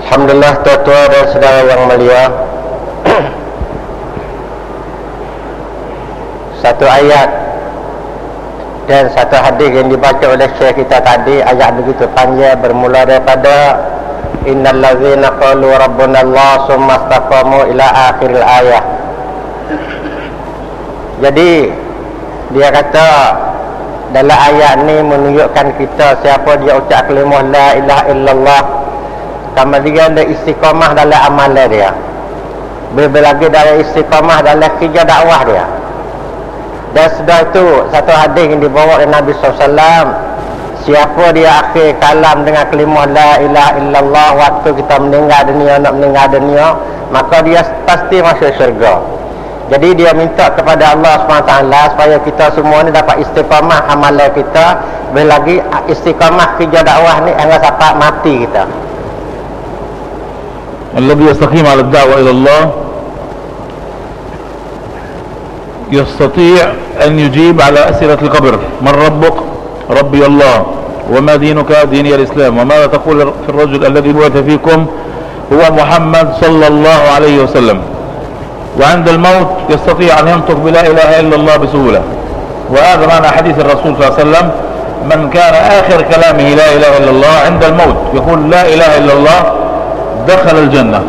Alhamdulillah, tuan-tuan dan saudara yang mulia. Satu ayat dan satu hadis yang dibaca oleh syekh kita tadi, ayat begitu panjang, bermula daripada innal ladzina qalu rabbuna Allah summa istaqamu ila akhiril ayat. Jadi dia kata dalam ayat ni menunjukkan kita siapa dia ucap kalimah la ilaha illallah, kemudian dia istiqamah dalam amalan dia, lebih lagi dalam istiqamah dalam kerja dakwah dia. Dan sudah itu satu hadis yang dibawa oleh Nabi SAW, siapa dia akhir kalam dengan kalimah la ilaha illallah waktu kita meninggal dunia, nak meninggal dunia, maka dia pasti masuk syurga. Jadi dia minta kepada Allah SWT supaya kita semua ni dapat istiqamah amalan kita, lebih lagi istiqamah kerja dakwah ni hingga sampai mati kita. الذي يستقيم على الدعوة إلى الله يستطيع أن يجيب على أسئلة القبر: من ربك؟ ربي الله. وما دينك؟ ديني الإسلام. وماذا تقول في الرجل الذي بعث فيكم؟ هو محمد صلى الله عليه وسلم. وعند الموت يستطيع أن ينطق بلا إله إلا الله بسهولة. وهذا معنى حديث الرسول صلى الله عليه وسلم: من كان آخر كلامه لا إله إلا الله عند الموت يقول لا إله إلا الله دخل الجنة.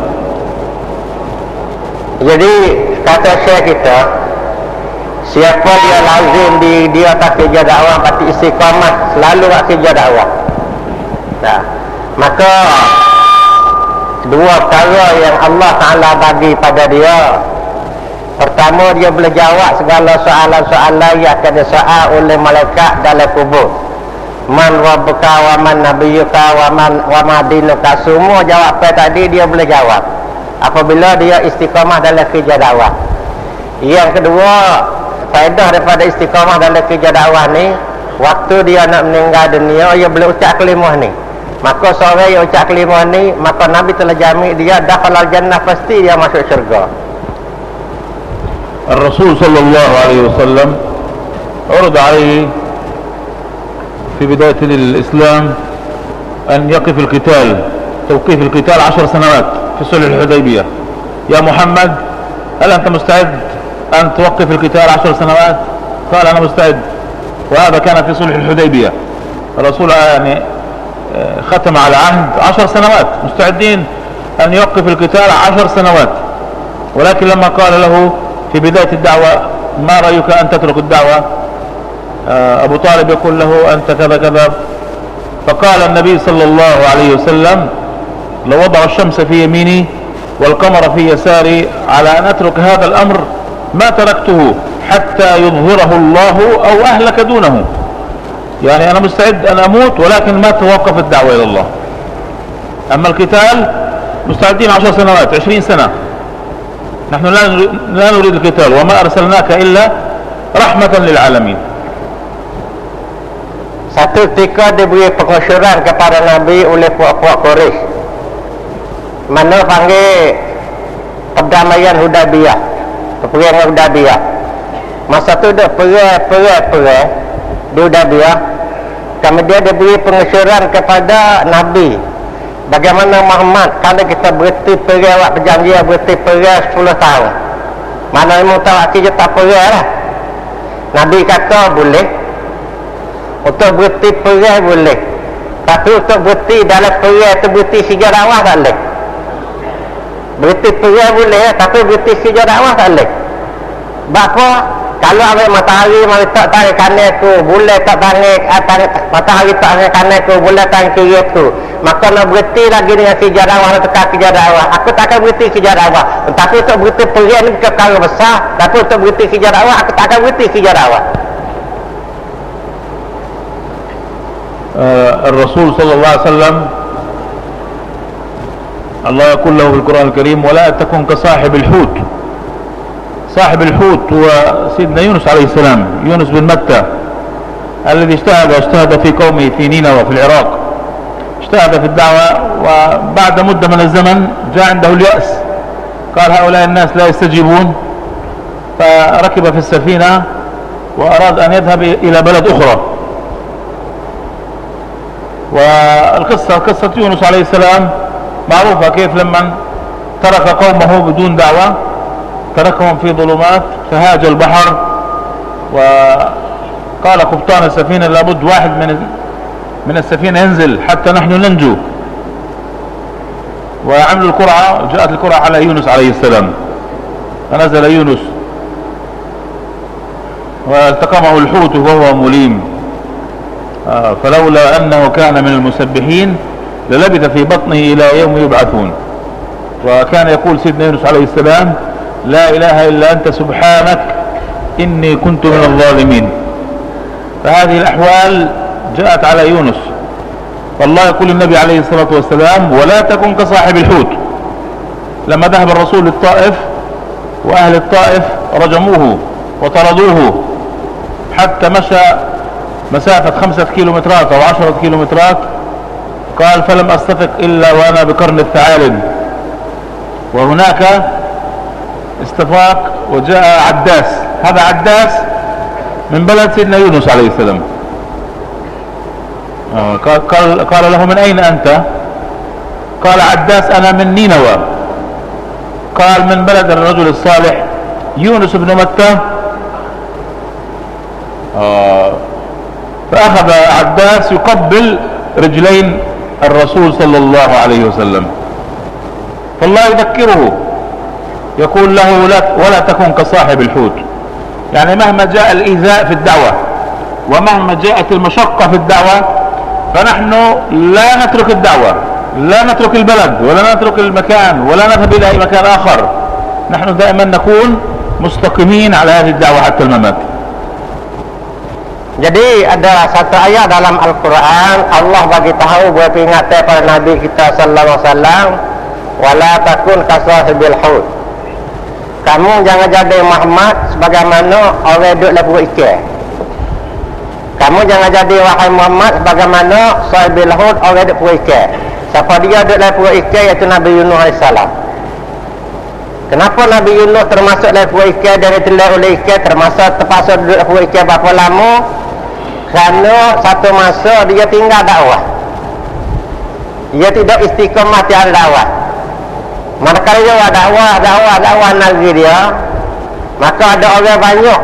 Jadi kata syekh kita, siapa dia lazim di atas kerja dakwah, pasti istiqamah selalu kat kerja dakwah. Nah, maka dua perkara yang Allah Ta'ala bagi pada dia. Pertama, dia boleh jawab segala soalan-soalan yang akan disoal oleh malaikat dalam kubur. Man rabbuka wa man nabiyyuka wa ma dinuka, semua jawapan tadi dia boleh jawab apabila dia istiqamah dalam kerja dakwah. Yang kedua, faedah daripada istiqamah dalam kerja dakwah ni, waktu dia nak meninggal dunia, dia boleh ucap kalimah ni. Maka seorang yang ucap kalimah ni, maka Nabi telah jamin dia dakhalal jannah, pasti dia masuk syurga. الرسول صلى الله عليه وسلم عرض عليه في بداية الإسلام أن يقف القتال، توقيف القتال 10 سنوات في صلح الحديبية. يا محمد، هل أنت مستعد أن توقف القتال 10 سنوات؟ قال أنا مستعد. وهذا كان في صلح الحديبية. الرسول يعني ختم على عهد 10 سنوات، مستعدين أن يوقف القتال 10 سنوات. ولكن لما قال له في بداية الدعوة: ما رأيك أن تترك الدعوة؟ أبو طالب يقول له: أنت كذا كذا. فقال النبي صلى الله عليه وسلم: لو وضع الشمس في يميني والقمر في يساري على أن أترك هذا الأمر ما تركته حتى يظهره الله أو أهلك دونه. يعني أنا مستعد أن أموت، ولكن ما توقف الدعوة إلى الله. أما القتال مستعدين 10 سنوات، 20 سنة. نحن لا نريد القتال، وما أرسلناك إلا رحمة للعالمين. Satu ketika diberi pengusyuran kepada Nabi oleh puak-puak Quraisy, mana panggil perdamaian Hudaybiyah, peperangan Hudaybiyah. Masa tu dia perang di Hudaybiyah. Kemudian diberi pengusyuran kepada Nabi, bagaimana Muhammad kalau kita berhenti perang, buat perjanjian berhenti perang 10 tahun, mana ilmu tahu kita tak perang lah. Nabi kata boleh, untuk berhenti perang boleh, tapi untuk berhenti dalam perang itu berhenti kerja dakwah tak boleh. Berhenti perang boleh, tapi berhenti kerja dakwah tak boleh. Bapa kalau ambil matahari mari tak tarik kanan ku, bulan tak tarik matahari tak tarik kanan ku, bulan tarik kiri ku, maka nak berhenti lagi dengan kerja dakwah, nak tekan kerja dakwah. Aku takkan berhenti kerja dakwah. Tapi untuk berhenti perang ni perkara besar, tapi untuk berhenti kerja dakwah aku takkan berhenti kerja dakwah. الرسول صلى الله عليه وسلم الله يقول له في القرآن الكريم: ولا تكن كصاحب الحوت. صاحب الحوت هو سيدنا يونس عليه السلام، يونس بن متى، الذي اجتهد في قومه في نينوى في العراق، اجتهد في الدعوة، وبعد مدة من الزمن جاء عنده اليأس، قال هؤلاء الناس لا يستجيبون، فركب في السفينة وأراد أن يذهب إلى بلد أخرى. والقصة قصة يونس عليه السلام معروفة كيف لما ترك قومه بدون دعوة، تركهم في ظلمات فهاج البحر، وقال قبطان السفينة لابد واحد من السفينة ينزل حتى نحن ننجو، وعملوا القرعة، جاءت القرعة على يونس عليه السلام، فنزل يونس والتقمه الحوت وهو مليم، فلولا أنه كان من المسبحين للبث في بطنه إلى يوم يبعثون. وكان يقول سيدنا يونس عليه السلام: لا إله إلا أنت سبحانك إني كنت من الظالمين. فهذه الأحوال جاءت على يونس، والله يقول النبي عليه الصلاة والسلام: ولا تكن كصاحب الحوت. لما ذهب الرسول للطائف وأهل الطائف رجموه وطردوه حتى مشى مسافة 5 كيلومترات أو 10 كيلومترات، قال: فلم أستفق إلا وأنا بقرن الثعالب. وهناك استفاق وجاء عداس، هذا عداس من بلد سيدنا يونس عليه السلام. قال له: من أين أنت؟ قال: عداس أنا من نينوى. قال: من بلد الرجل الصالح يونس بن متى. فأخذ عداس يقبل رجلين الرسول صلى الله عليه وسلم، فالله يذكره يقول له: ولا تكن كصاحب الحوت. يعني مهما جاء الإيذاء في الدعوة ومهما جاءت المشقة في الدعوة فنحن لا نترك الدعوة، لا نترك البلد ولا نترك المكان ولا نذهب إلى أي مكان آخر، نحن دائما نكون مستقيمين على هذه الدعوة حتى الممات. Jadi ada satu ayat dalam Al-Quran, Allah bagi tahu buat peringatan pada Nabi kita sallallahu alaihi wasallam, wala takun kasahibil hut. Kamu jangan jadi Muhammad sebagaimana orang duduk dalam perut ikan. Kamu jangan jadi wahai Muhammad sebagaimana sahibil hut, orang duduk perut ikan. Siapa dia duduk dalam perut ikan, iaitu Nabi Yunus alaihi salam. Kenapa Nabi Yunus termasuk dalam perut ikan dan ditelan oleh ikan, termasuk terpaksa duduk dalam perut ikan berapa lama? Kerana satu masa dia tinggal dakwah, dia tidak istiqamah tiada dakwah. Manakala dia dakwah negeri dia, maka ada orang banyak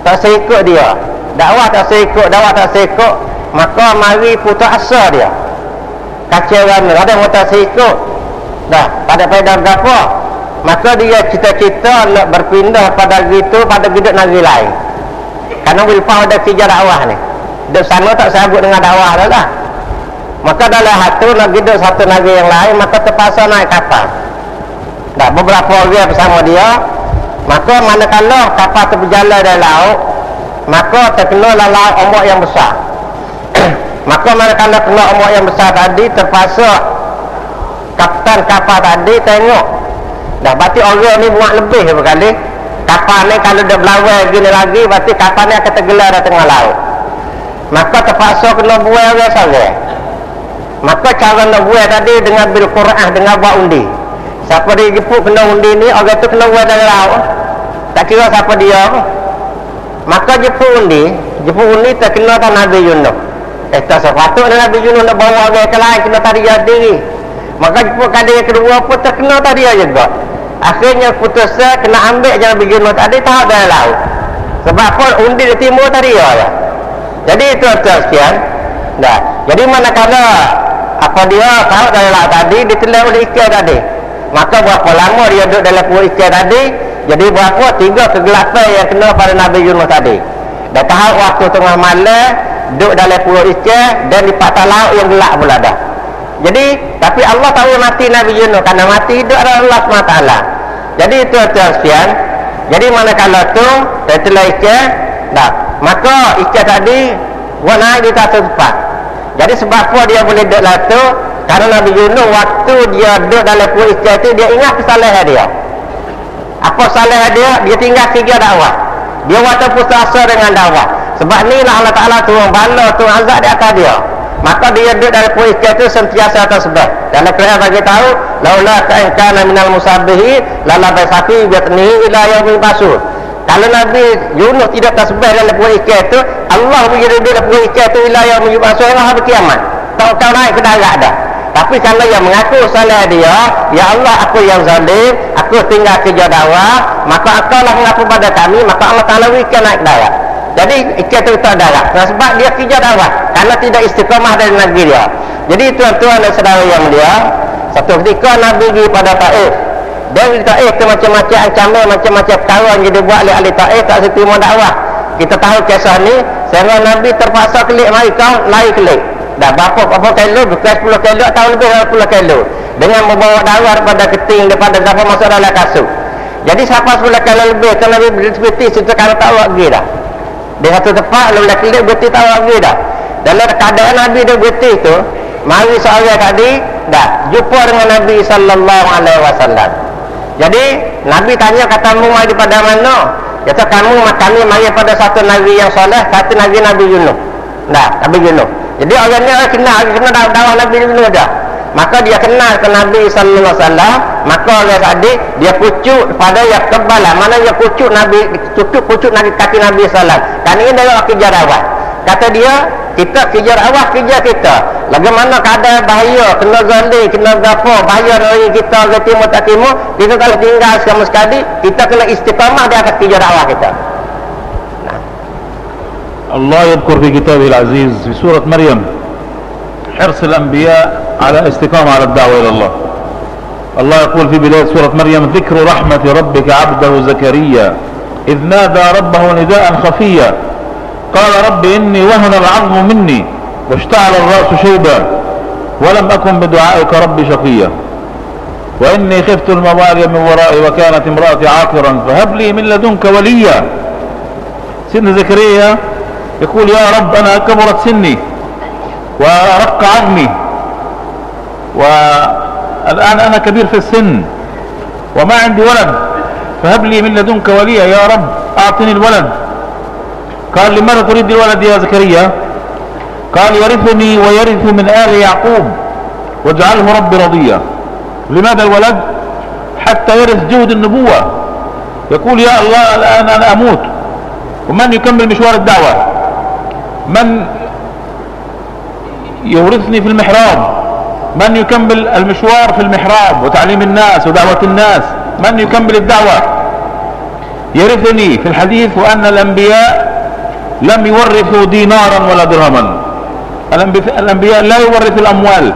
tak seikut dia, dakwah tak seikut, maka mari putus asa dia, kacauan ada yang tak seikut dah pada pada berapa, maka dia cita-cita nak berpindah pada gitu, pada hidup negeri lain. Karena wilfah ada kerja dakwah ni, di sana tak sanggup dengan dakwah dah lah. Maka dalam hati nak hidup satu negeri yang lain, maka terpaksa naik kapal. Dah beberapa orang bersama dia, maka manakala kapal tu berjalan dari laut, maka terkena laut ombak yang besar. Maka manakala kena ombak yang besar tadi, terpaksa kapten kapal tadi tengok, dah berarti orang ni buat lebih berkali. Kapal ni kalau dia berlawan gini lagi, berarti kapal ni akan tergelar di tengah laut. Maka terpaksa kena buat orang sahaja. Maka cara nak buat tadi dengan bil Quran, dengan buat undi. Siapa dia jemput kena undi ni, orang tu kena buat dari laut, tak kira siapa dia. Maka jemput undi terkena tak Nabi Yunus. Tak sepatutnya Nabi Yunus nak bawa orang ke lain, kena tadi dia diri. Maka jemput kali yang kedua pun terkena tadi dia juga. Akhirnya putusnya kena ambil jangan begini tadi, tahu dari laut. Sebab pun undi di timur tadi ya. Jadi itu sekian. Dah. Jadi manakala apa dia tahu dari laut tadi, ditelan oleh ikan tadi, maka berapa lama dia duduk dalam perut ikan tadi? Jadi berapa 3 kegelapan yang kena pada Nabi Yunus tadi. Dah tahu waktu tengah malam duduk dalam perut ikan dan di patah laut yang gelap pula dah. Jadi, tapi Allah tahu mati Nabi Yunus, kerana mati hidup adalah Allah SWT. Jadi itu sekian. Jadi manakala tu telah ikan, dah, maka ikan tadi buat naik di satu tempat. Jadi sebab apa dia boleh duduk lah tu? Kerana Nabi Yunus waktu dia duduk dalam perut ikan tu, dia ingat kesalahan dia. Apa kesalahan dia? Dia tinggal 3 dakwah. Dia waktu putus asa dengan dakwah. Sebab ni lah Allah Ta'ala turun bala, turun azab di atas dia. Maka dia duduk dalam perut ikan tu sentiasa tersebut. Dalam Quran bagi tahu, laula kana minal musabbihin la safi biatni ila yaumil basur. Kalau Nabi Yunus tidak tersebut dalam perut ikan tu, Allah bagi dia dalam perut ikan tu ila yaumil basur, hingga hari kiamat. Tak kau naik ke darat dah. Tapi kalau yang mengaku salah dia, ya Allah aku yang zalim, aku tinggal kerja dakwah, maka engkau lah mengaku pada kami, maka Allah Ta'ala berikan naik darat. Jadi ikat itu darat. Sebab dia kerja dakwah, karena tidak istiqamah dari negeri dia. Jadi tuan-tuan dan saudara yang mulia, satu ketika Nabi pergi pada Taif. Dan di Taif itu macam-macam ancaman, macam-macam perkara yang dibuat oleh ahli Taif tak seterima dakwah. Kita tahu kisah ni, sehingga Nabi terpaksa kelik mari kau lari kelik. Dah berapa kilo, bukan 10 kilo atau lebih dari 10 kilo. Dengan membawa dakwah daripada keting, daripada dapat masuk dalam kasut. Jadi siapa 10 kilo lebih, kan Nabi berhenti situ kalau tak awak pergi dah. Di satu tempat, lalu dah kelik berhenti tak awak pergi dah. Dalam keadaan Nabi dia berhenti tu, mari seorang tadi dah jumpa dengan Nabi sallallahu alaihi wasallam. Jadi Nabi tanya, kata mu mai daripada mana? Kata kami mari pada satu nabi yang soleh, kata Nabi Yunus. Dah, Nabi Yunus. Jadi orang ni kena dakwah Nabi Yunus dah. Maka dia kenal ke Nabi sallallahu alaihi wasallam, maka orang tadi dia pucuk pada yang kebal. Mana dia pucuk Nabi, pucuk Nabi kaki Nabi sallallahu alaihi wasallam. Kan ini adalah kerja dakwah. Kata dia, kita kejar awak kerja kita. Bagaimana keadaan bahaya, kena zalim, kena gapo, bahaya dari kita ke timur tak timur, kita kalau tinggal sama sekali, kita kena istiqamah di atas kejar awak kita. الله يذكر في كتابه العزيز في سورة مريم حرص الأنبياء على استقامة على الدعوة إلى الله. الله يقول في بداية سورة مريم: ذكر رحمة ربك عبده زكريا إذ نادى ربه نداء خفيا قال رب إني وهن العظم مني واشتعل الرأس شيبا ولم أكن بدعائك رب شقيا وإني خفت الموالي من ورائي وكانت امرأتي عاقرا فهب لي من لدنك وليا. سيدنا زكريا يقول: يا رب أنا كبرت سني ورق عظمي والآن أنا كبير في السن وما عندي ولد، فهب لي من لدنك وليا يا رب أعطني الولد. قال: لماذا تريد الولد يا زكريا؟ قال: يرثني ويرث من آل يعقوب واجعله ربي رضيا. لماذا الولد؟ حتى يرث جهد النبوة. يقول: يا الله الآن أنا أموت، ومن يكمل مشوار الدعوة؟ من يورثني في المحراب؟ من يكمل المشوار في المحراب وتعليم الناس ودعوة الناس؟ من يكمل الدعوة؟ يرثني في الحديث وأن الأنبياء لم يورثوا دينارا ولا درهما. الأنبياء لا يورثوا الأموال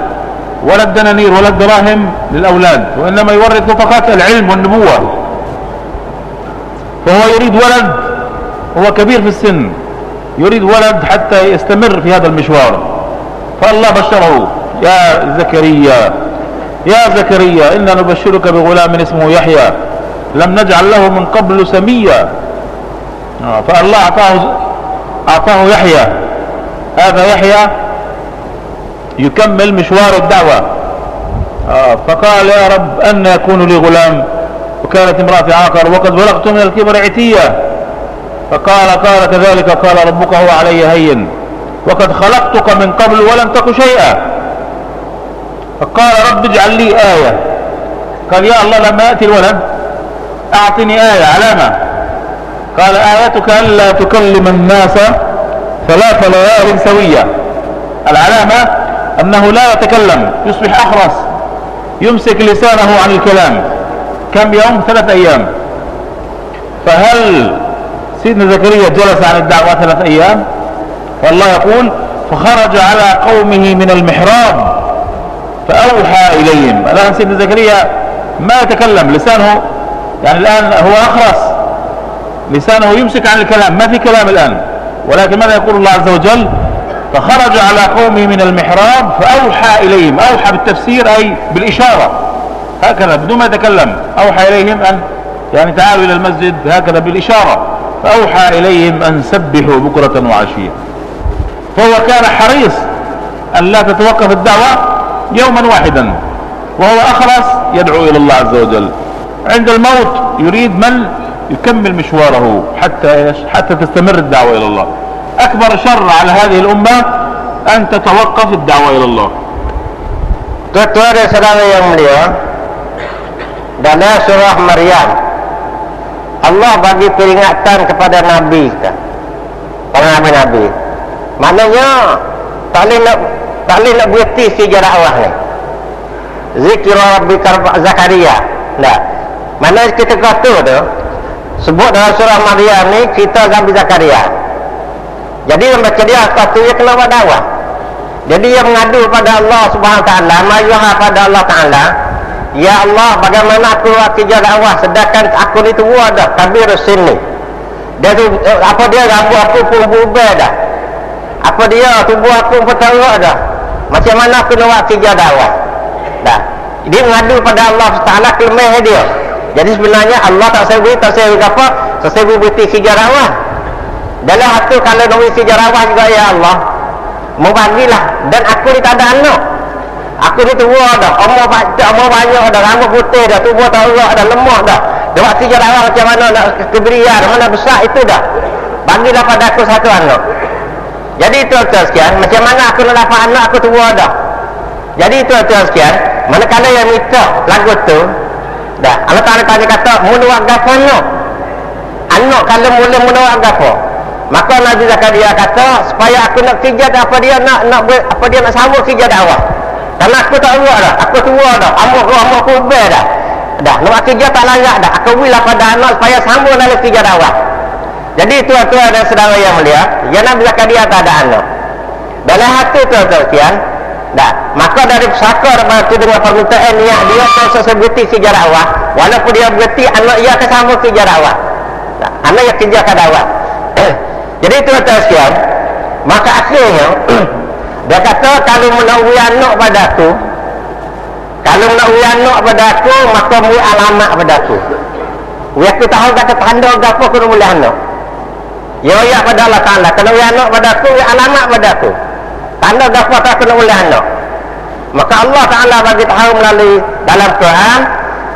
ولا الدنانير ولا الدراهم للأولاد، وإنما يورثوا فقط العلم والنبوة. فهو يريد ولد، هو كبير في السن، يريد ولد حتى يستمر في هذا المشوار. فالله بشره: يا زكريا يا زكريا إنا نبشرك بغلام اسمه يحيى لم نجعل له من قبل سميا. فالله أعطاه يحيى. هذا يحيى يكمل مشوار الدعوة. فقال: يا رب أن يكون لي غلام وكانت امرأتي عاقر وقد بلغت من الكبر عتيا. فقال كذلك قال ربك هو علي هين وقد خلقتك من قبل ولم تك شيئا. فقال: رب اجعل لي آية. قال: يا الله لما يأتي الولد أعطني آية، علامة. قال: آيتك ألا تكلم الناس 3 ليال سوية. العلامة أنه لا يتكلم، يصبح أخرس، يمسك لسانه عن الكلام. كم يوم؟ 3 أيام. فهل سيدنا زكريا جلس عن الدعوة 3 أيام؟ فالله يقول: فخرج على قومه من المحراب فأوحى إليهم. الآن سيدنا زكريا ما يتكلم، لسانه يعني الآن هو أخرس، لسانه يمسك عن الكلام، ما في كلام الآن. ولكن ماذا يقول الله عز وجل؟ فخرج على قومه من المحراب فأوحى إليهم. أوحى بالتفسير أي بالإشارة، هكذا بدون ما يتكلم. أوحى إليهم أن يعني تعالوا إلى المسجد، هكذا بالإشارة. فأوحى إليهم أن سبحوا بكرة وعشية. فهو كان حريص أن لا تتوقف الدعوة يوما واحدا، وهو أخلص يدعو إلى الله عز وجل. عند الموت يريد من يكمل مشواره حتى تستمر الدعوة إلى الله. أكبر شر على هذه الأمة أن تتوقف الدعوة إلى الله. Tuan-tuan dan saudara yang mulia, dalam surah Maryam Allah bagi peringatan kepada Nabi kita, para Nabi. Maknanya tak boleh nak berhenti sejarah Allah ni. zikra rabbika Zakaria. Nah, mana kita kata tu sebut dalam surah Maryam ni cerita Nabi Zakaria. Jadi yang baca dia satu dia kena buat dakwah. Jadi dia mengadu pada Allah Subhanahu Wa Taala, mayuha pada Allah Taala, ya Allah, bagaimana aku buat kerja dakwah sedangkan aku ni tua dah, kabir sini. Dia tu apa dia rambut aku pun berubah dah. Apa dia tubuh aku pun teruk dah. Macam mana aku nak buat kerja dakwah? Dah. Dia mengadu pada Allah Taala kelemahan dia. Jadi sebenarnya Allah tak sebi apa? Tak sebi berhenti kerja dakwah. Dalam hati kalau nak berhenti kerja dakwah juga, ya Allah, mau bagilah. Dan aku ni tak ada anak. Aku ni tua dah, umur banyak dah, rambut putih dah, tubuh teruk dah, lemah dah. Dia buat kerja dakwah macam mana nak keberian, mana besar itu dah. Bagilah pada aku satu anak. Jadi tuan-tuan sekian, macam mana aku nak dapat anak, aku tua dah. Jadi tuan-tuan sekian, manakala yang minta lagu tu dah, Allah Ta'ala tanya kata menawak gapo anak kalau mula menawak gapo, maka Nabi Zakaria kata supaya aku nak kerja apa dia nak apa dia nak sambung kerja dakwah. Karena aku tak buat dah, aku tua dah, amuk kubur dah. Nak buat kerja tak layak dah, aku willah pada anak supaya sambung dalam kerja dakwah. Jadi tuan-tuan dan saudara yang mulia, ya Nabi Zakaria tak ada anak. Dalam hati tuan-tuan sekian, dah, maka dari pesaka itu dengan permintaan niat dia proses berhenti kerja dakwah, walaupun dia berhenti anak ia akan sambung kerja dakwah. Dah, anak yang kerja ke dakwah. Jadi tuan-tuan sekian, maka akhirnya dia kata kalau nak beri anak pada aku, maka beri alamat pada aku. Aku tahu kata tanda apa aku nak beri anak. Ya pada Allah Ta'ala, kalau beri anak pada aku, beri alamat pada aku. Tanda apa aku nak beri anak. Maka Allah Ta'ala bagi tahu melalui dalam Quran,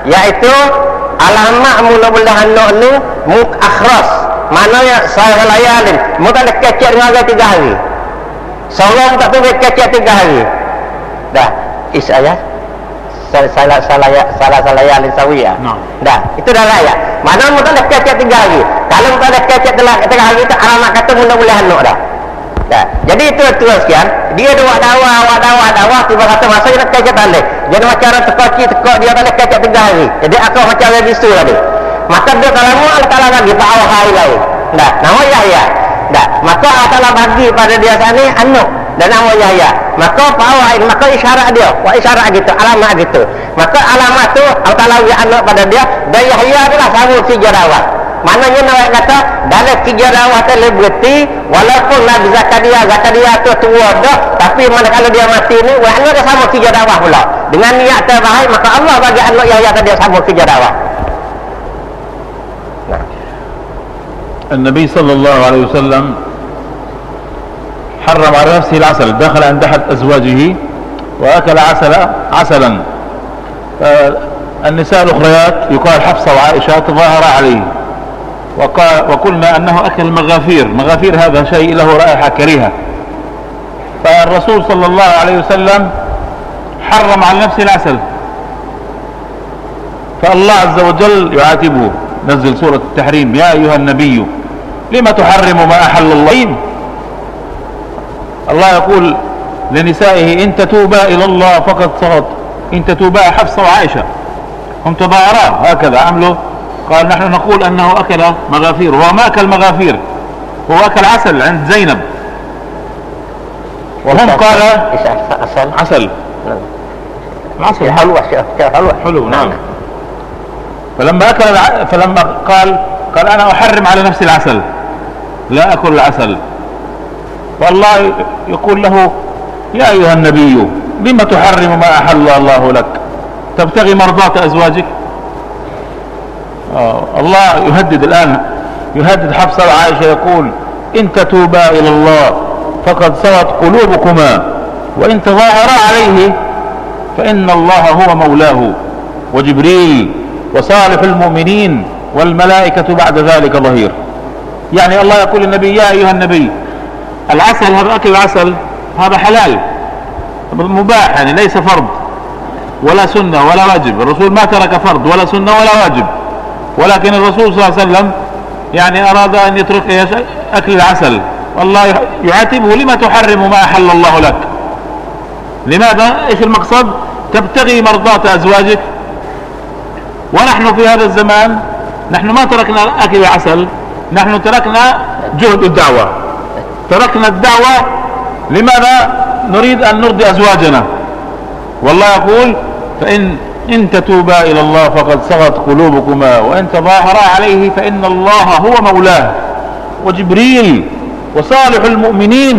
iaitu alamat mula beri anak ni akhras. Mana yang saya layalin, mula ada kecek dengan 3 hari. Seorang tak tahu kecek 3 hari. Dah, ayat salah layalin sawiyah. No. Dah, itu dah layak. Mana mula ada kecek 3 hari. Kalau mula ada kecek 3 hari itu alamat kata mula boleh anak dah. Dah. Jadi itu sekian, dia ada buat dakwah, tiba kata masa dia nak kecek balik. Jadi macam orang tekok dia balik kecek 3 hari. Jadi aku macam orang bisu tadi. Maka dia kalau mau Allah Ta'ala bagi tak hari lain. Dah, nama Yahya. Dah, maka Allah Ta'ala bagi pada dia sana anak dan nama Yahya. Maka maka isyarat dia, isyarat gitu, alamat gitu. Maka alamat tu Allah Ta'ala bagi anak pada dia, dan Yahya adalah sambung kerja dakwah. Maknanya nak kata dalam kerja dakwah selebriti, walaupun Nabi Zakaria tu tua dah, tapi manakala dia mati ni, anak dia sambung kerja dakwah pula. Dengan niat terbaik, maka Allah bagi anak Yahya tadi sambung kerja dakwah. النبي صلى الله عليه وسلم حرم على نفسه العسل، دخل عند أحد أزواجه وأكل عسلا. النساء الأخريات يقال حفصة وعائشة تظاهر عليه وقلنا أنه أكل مغافير هذا شيء له رائحة كريهة. فالرسول صلى الله عليه وسلم حرم على نفسه العسل، فالله عز وجل يعاتبه، نزل سورة التحريم: يا أيها النبي لما تحرم ما أحل الله. الله يقول لنسائه: إن تتوبا إلى الله فقد صغت. إن تتوبا، حفصة وعائشة هم تظاهرا هكذا عملوا، قال نحن نقول أنه أكل مغافير، وهو ما أكل مغافير، هو أكل عسل عند زينب، وهم قال عسل حلو نعم. فلما قال أنا أحرم على نفسي العسل، لا أكل العسل. والله يقول له: يا أيها النبي لما تحرم ما أحل الله لك، تبتغي مرضات أزواجك. الله يهدد الآن، يهدد حفصة وعائشة، يقول: إن تتوبا إلى الله فقد سوت قلوبكما، وإن تظاهرا عليه فإن الله هو مولاه وجبريل وصالح المؤمنين والملائكة بعد ذلك ظهير. يعني الله يقول للنبي: يا أيها النبي، العسل، هذا أكل العسل هذا حلال مباح، يعني ليس فرض ولا سنة ولا واجب. الرسول ما ترك فرض ولا سنة ولا واجب، ولكن الرسول صلى الله عليه وسلم يعني أراد أن يترك أكل العسل. والله يعاتبه: لما تحرم ما أحل الله لك. لماذا؟ إيش المقصد؟ تبتغي مرضات أزواجك. ونحن في هذا الزمان نحن ما تركنا أكل العسل، نحن تركنا جهد الدعوة، تركنا الدعوة. لماذا؟ نريد أن نرضي أزواجنا. والله يقول إن تتوبا إلى الله فقد صغت قلوبكما وإن تظاهرا عليه فإن الله هو مولاه وجبريل وصالح المؤمنين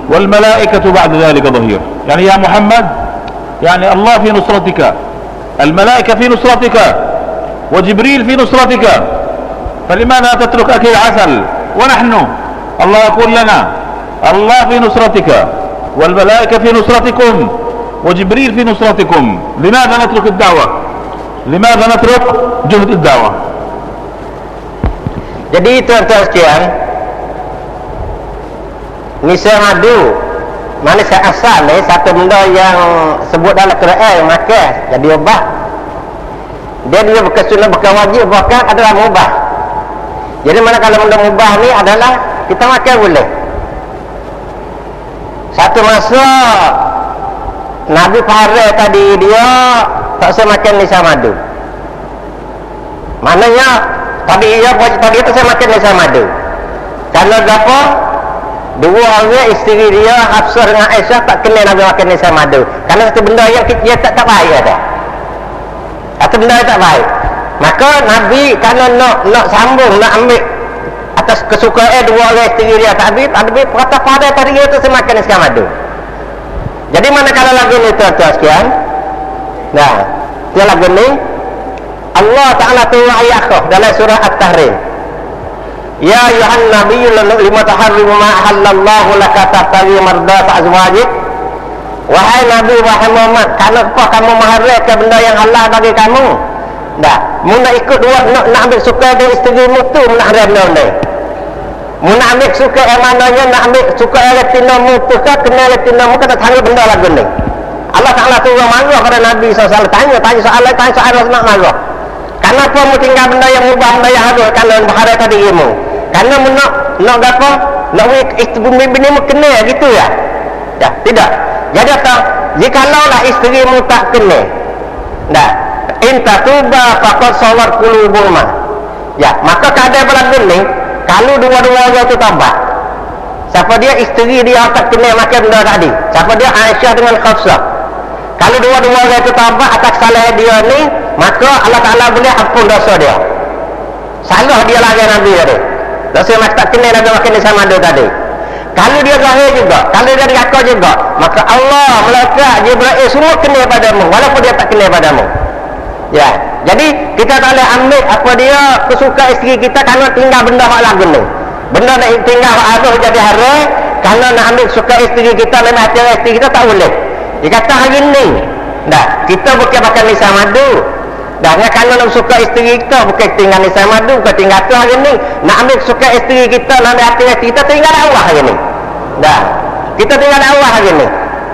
والملائكة بعد ذلك ظهير. يعني يا محمد، يعني الله في نصرتك، الملائكة في نصرتك، وجبريل في نصرتك، فلماذا تترك أكل العسل؟ ونحن الله يقول لنا الله في نصرتك والملائكة في نصرتكم وجبريل في نصرتكم. لماذا نترك الدعوة؟ لماذا نترك جهد الدعوة؟ Jadi tuan-tuan sekalian, nisa madu manis asal ni satu benda yang sebut dalam Quran makan jadi ubah. Dia bukan sunnah, bukan wajib, bahkan adalah mubah. Jadi mana kalau benda mubah ni adalah kita makan boleh. Satu masa Nabi Fahre tadi dia tak usah makan nisa madu. Maknanya tadi itu saya makan nisa madu. Karena apa? Dua orang isteri dia Hafsah dengan Aisyah tak kena Nabi makan nisa madu. Karena satu benda yang dia tak baik ada. Satu benda yang tak baik. Maka Nabi kerana nak sambung, nak ambil atas kesukaan dua orang isteri dia Nabi kata pada tadi dia tu saya makan nisa madu. Jadi mana kalau lagu ni tuan-tuan sekalian? Nah, dia lagu ni Allah Ta'ala turun ayat dalam surah At-Tahrim. Ya ayuhan nabiyyu lima taharrimu ma ahallallahu laka tabtaghi mardata azwajik. Wahai Nabi, wahai Muhammad, kenapa kamu mengharamkan benda yang halal bagi kamu? Dah, mu nak ikut dua nak ambil suka dari isterimu tu nak haram ni. Mu nak ambil suka yang mananya, nak ambil suka yang letinamu tu ke kena letinamu kata tanya benda lagu ni. Allah Ta'ala turun marah pada Nabi SAW, tanya soalan nak marah. Kenapa mu tinggal benda yang mubah, benda yang halal kalau bahara tadi ilmu? Karena mu nak apa? Nak isteri bini mu kena gitu ya? Ya, tidak. Jadi apa? Jikalau isteri mu tak kena. Dah. Inta tuba faqad sawar qulubuma. Ya, maka keadaan berlaku ni kalau dua-dua itu tambah. Siapa dia isteri dia tak kena makan benda tadi. Siapa dia Aisyah dengan Hafsah. Kalau dua-dua itu tambah atas salah dia ni, maka Allah Ta'ala boleh ampun dosa dia. Salah dia lagi Nabi tadi. Dosa yang tak kena Nabi makan nisa madu tadi. Kalau dia zahir juga, kalau dia ngaku juga, maka Allah, malaikat, Jibril semua kena padamu walaupun dia tak kena padamu. Ya, jadi kita tak boleh ambil apa dia kesukaan isteri kita kerana tinggal benda hak lagu ni. Benda nak tinggal hak aduh jadi haram kerana nak ambil suka isteri kita dan hati isteri kita tak boleh. Dia kata hari ni dah, kita bukan makan nisa madu. Dah, kerana nak suka isteri kita bukan tinggal nisa madu, bukan tinggal tu hari ni. Nak ambil suka isteri kita dan hati isteri kita tinggal Allah hari ni. Dah, kita tinggal Allah hari ni.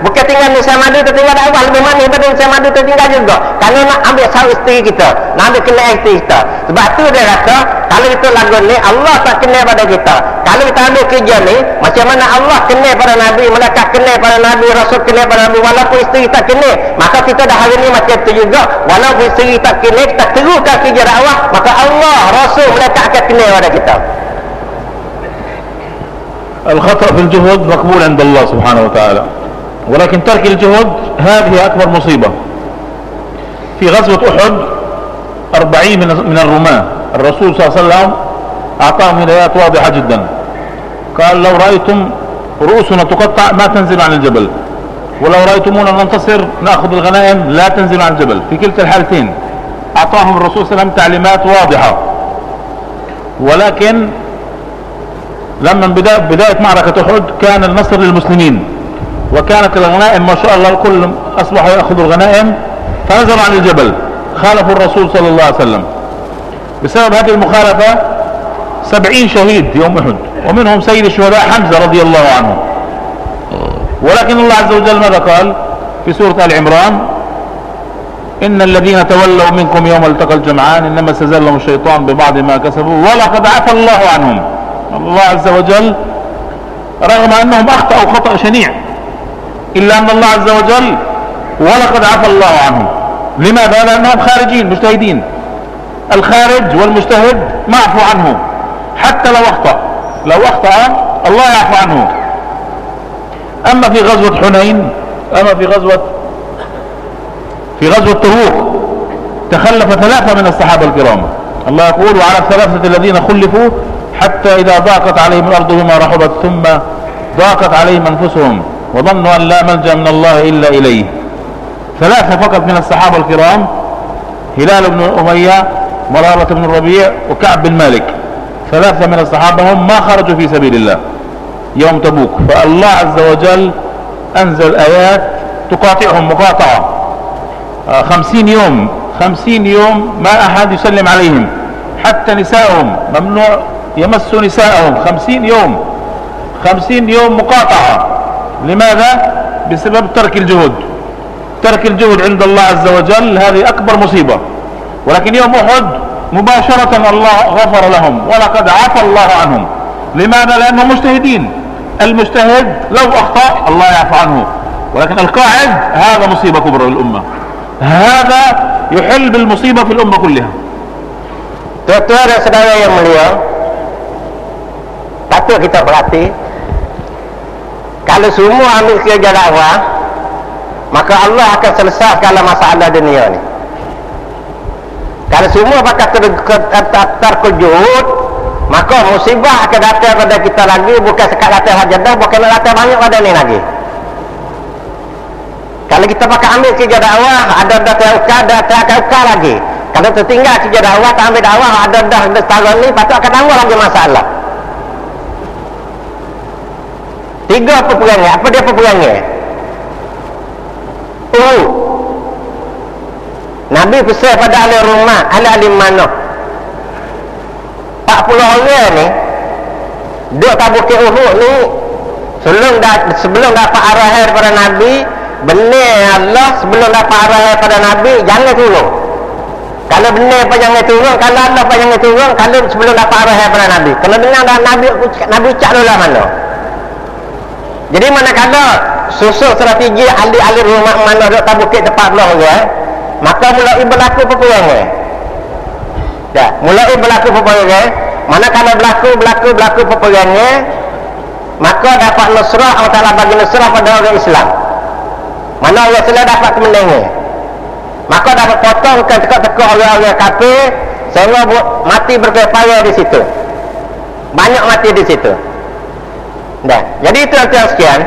Bukan tinggal nisa madu, kita tinggal Allah. Lebih manis daripada nisa madu tertinggal juga. Kalau nak ambil sahur isteri kita, nak ambil kena isteri kita. Sebab tu dia kata, kalau itu lagu ni Allah tak kena pada kita. Kalau kita ambil kerja ni, macam mana Allah kena pada Nabi, malaikat kena pada Nabi, Rasul kena pada Nabi, walaupun isteri tak kena, maka kita dah hari ni macam tu juga. Walaupun isteri tak kena, kita teruskan kerja dakwah, maka Allah, Rasul, malaikat akan kena pada kita. الخطأ في الجهد مقبول عند الله سبحانه وتعالى، ولكن ترك الجهد هذه أكبر مصيبة. في غزوة أحد 40 من الرماة الرسول صلى الله عليه وسلم أعطاهم هدايات واضحة جدا. قال لو رأيتم رؤوسنا تقطع ما تنزل عن الجبل، ولو رأيتمونا ننتصر نأخذ الغنائم لا تنزل عن الجبل. في كلتا الحالتين أعطاهم الرسول صلى الله عليه وسلم تعليمات واضحة. ولكن لما بداية معركة أحد كان النصر للمسلمين، وكانت الغنائم ما شاء الله الكل أصبحوا يأخذوا الغنائم، فنزلوا عن الجبل خالفوا الرسول صلى الله عليه وسلم. بسبب هذه المخالفة 70 شهيد يوم أحد، ومنهم سيد الشهداء حمزة رضي الله عنه. ولكن الله عز وجل ماذا قال في سورة آل عمران؟ إن الذين تولوا منكم يوم التقى الجمعان إنما استزلهم الشيطان ببعض ما كسبوا ولقد عفى الله عنهم. الله عز وجل رغم أنهم أخطأوا خطأ شنيع، إلا أن الله عز وجل ولقد عفى الله عنهم. لماذا؟ لأنهم خارجين مجتهدين. الخارج والمجتهد معفو عنه حتى لو أخطأ. لو أخطأ الله يعفو عنه. أما في غزوة حنين، في غزوة تبوك تخلف 3 من الصحابة الكرام. الله يقول: وعلى الثلاثة الذين خلفوا حتى إذا ضاقت عليهم الأرض بما رحبت ثم ضاقت عليهم أنفسهم وظنوا أن لا ملجأ من الله إلا إليه. 3 فقط من الصحابة الكرام: هلال بن أمية، مرارة بن الربيع، وكعب بن مالك. 3 من الصحابة هم ما خرجوا في سبيل الله يوم تبوك، فالله عز وجل أنزل آيات تقاطعهم مقاطعة. 50 يوم ما أحد يسلم عليهم، حتى نسائهم ممنوع يمسوا نسائهم. 50 يوم مقاطعة. لماذا؟ بسبب ترك الجهد عند الله عز وجل. هذه أكبر مصيبة. ولكن يوم أحد مباشرة الله غفر لهم، ولقد عفى الله عنهم. لماذا؟ لأنهم مجتهدين. المجتهد لو أخطأ الله يعفى عنه، ولكن القاعد هذا مصيبة كبرى للأمة. هذا يحل بالمصيبة في الأمة كلها. Tuan-tuan dan saudara yang mulia, patut kita perhati, kalau semua ambil kerja dakwah, maka Allah akan selesai segala masalah dunia ni. Kalau semua pakai terkejut, maka musibah akan datang pada kita lagi. Bukan sekat datang saja dah, bukan datang banyak pada ni lagi. Kalau kita pakai ambil kerja dakwah, ada dah terukar lagi. Kalau tertinggal kerja dakwah, tak ambil dakwah, ada dah setahun ni, patut akan tambah lagi masalah. 3 peperangan. Apa dia peperangan? Nabi pesan pada ahli rumah, ahli mana 40 orang ni duduk tak bukit Uhud ni, sebelum dapat arahan daripada Nabi, benar Allah, sebelum dapat arahan daripada Nabi, jangan turun. Kalau benar apa jangan turun, kalau Allah apa jangan turun, kalau sebelum dapat arahan daripada Nabi. Kalau dengar Nabi ucap dulu lah mana. Jadi manakala susun strategi ahli rumah mana duduk tak bukit tempat belah orang, maka mulai berlaku peperangan. Mulai berlaku peperangan. Manakala berlaku peperangan, maka dapat nusrah. Allah Ta'ala bagi nusrah pada orang Islam. Mana orang Islam dapat kemenangan, maka dapat potongkan teka-teka orang-orang kafir, sehingga mati berkepala di situ. Banyak mati di situ. Jadi itu yang sekian.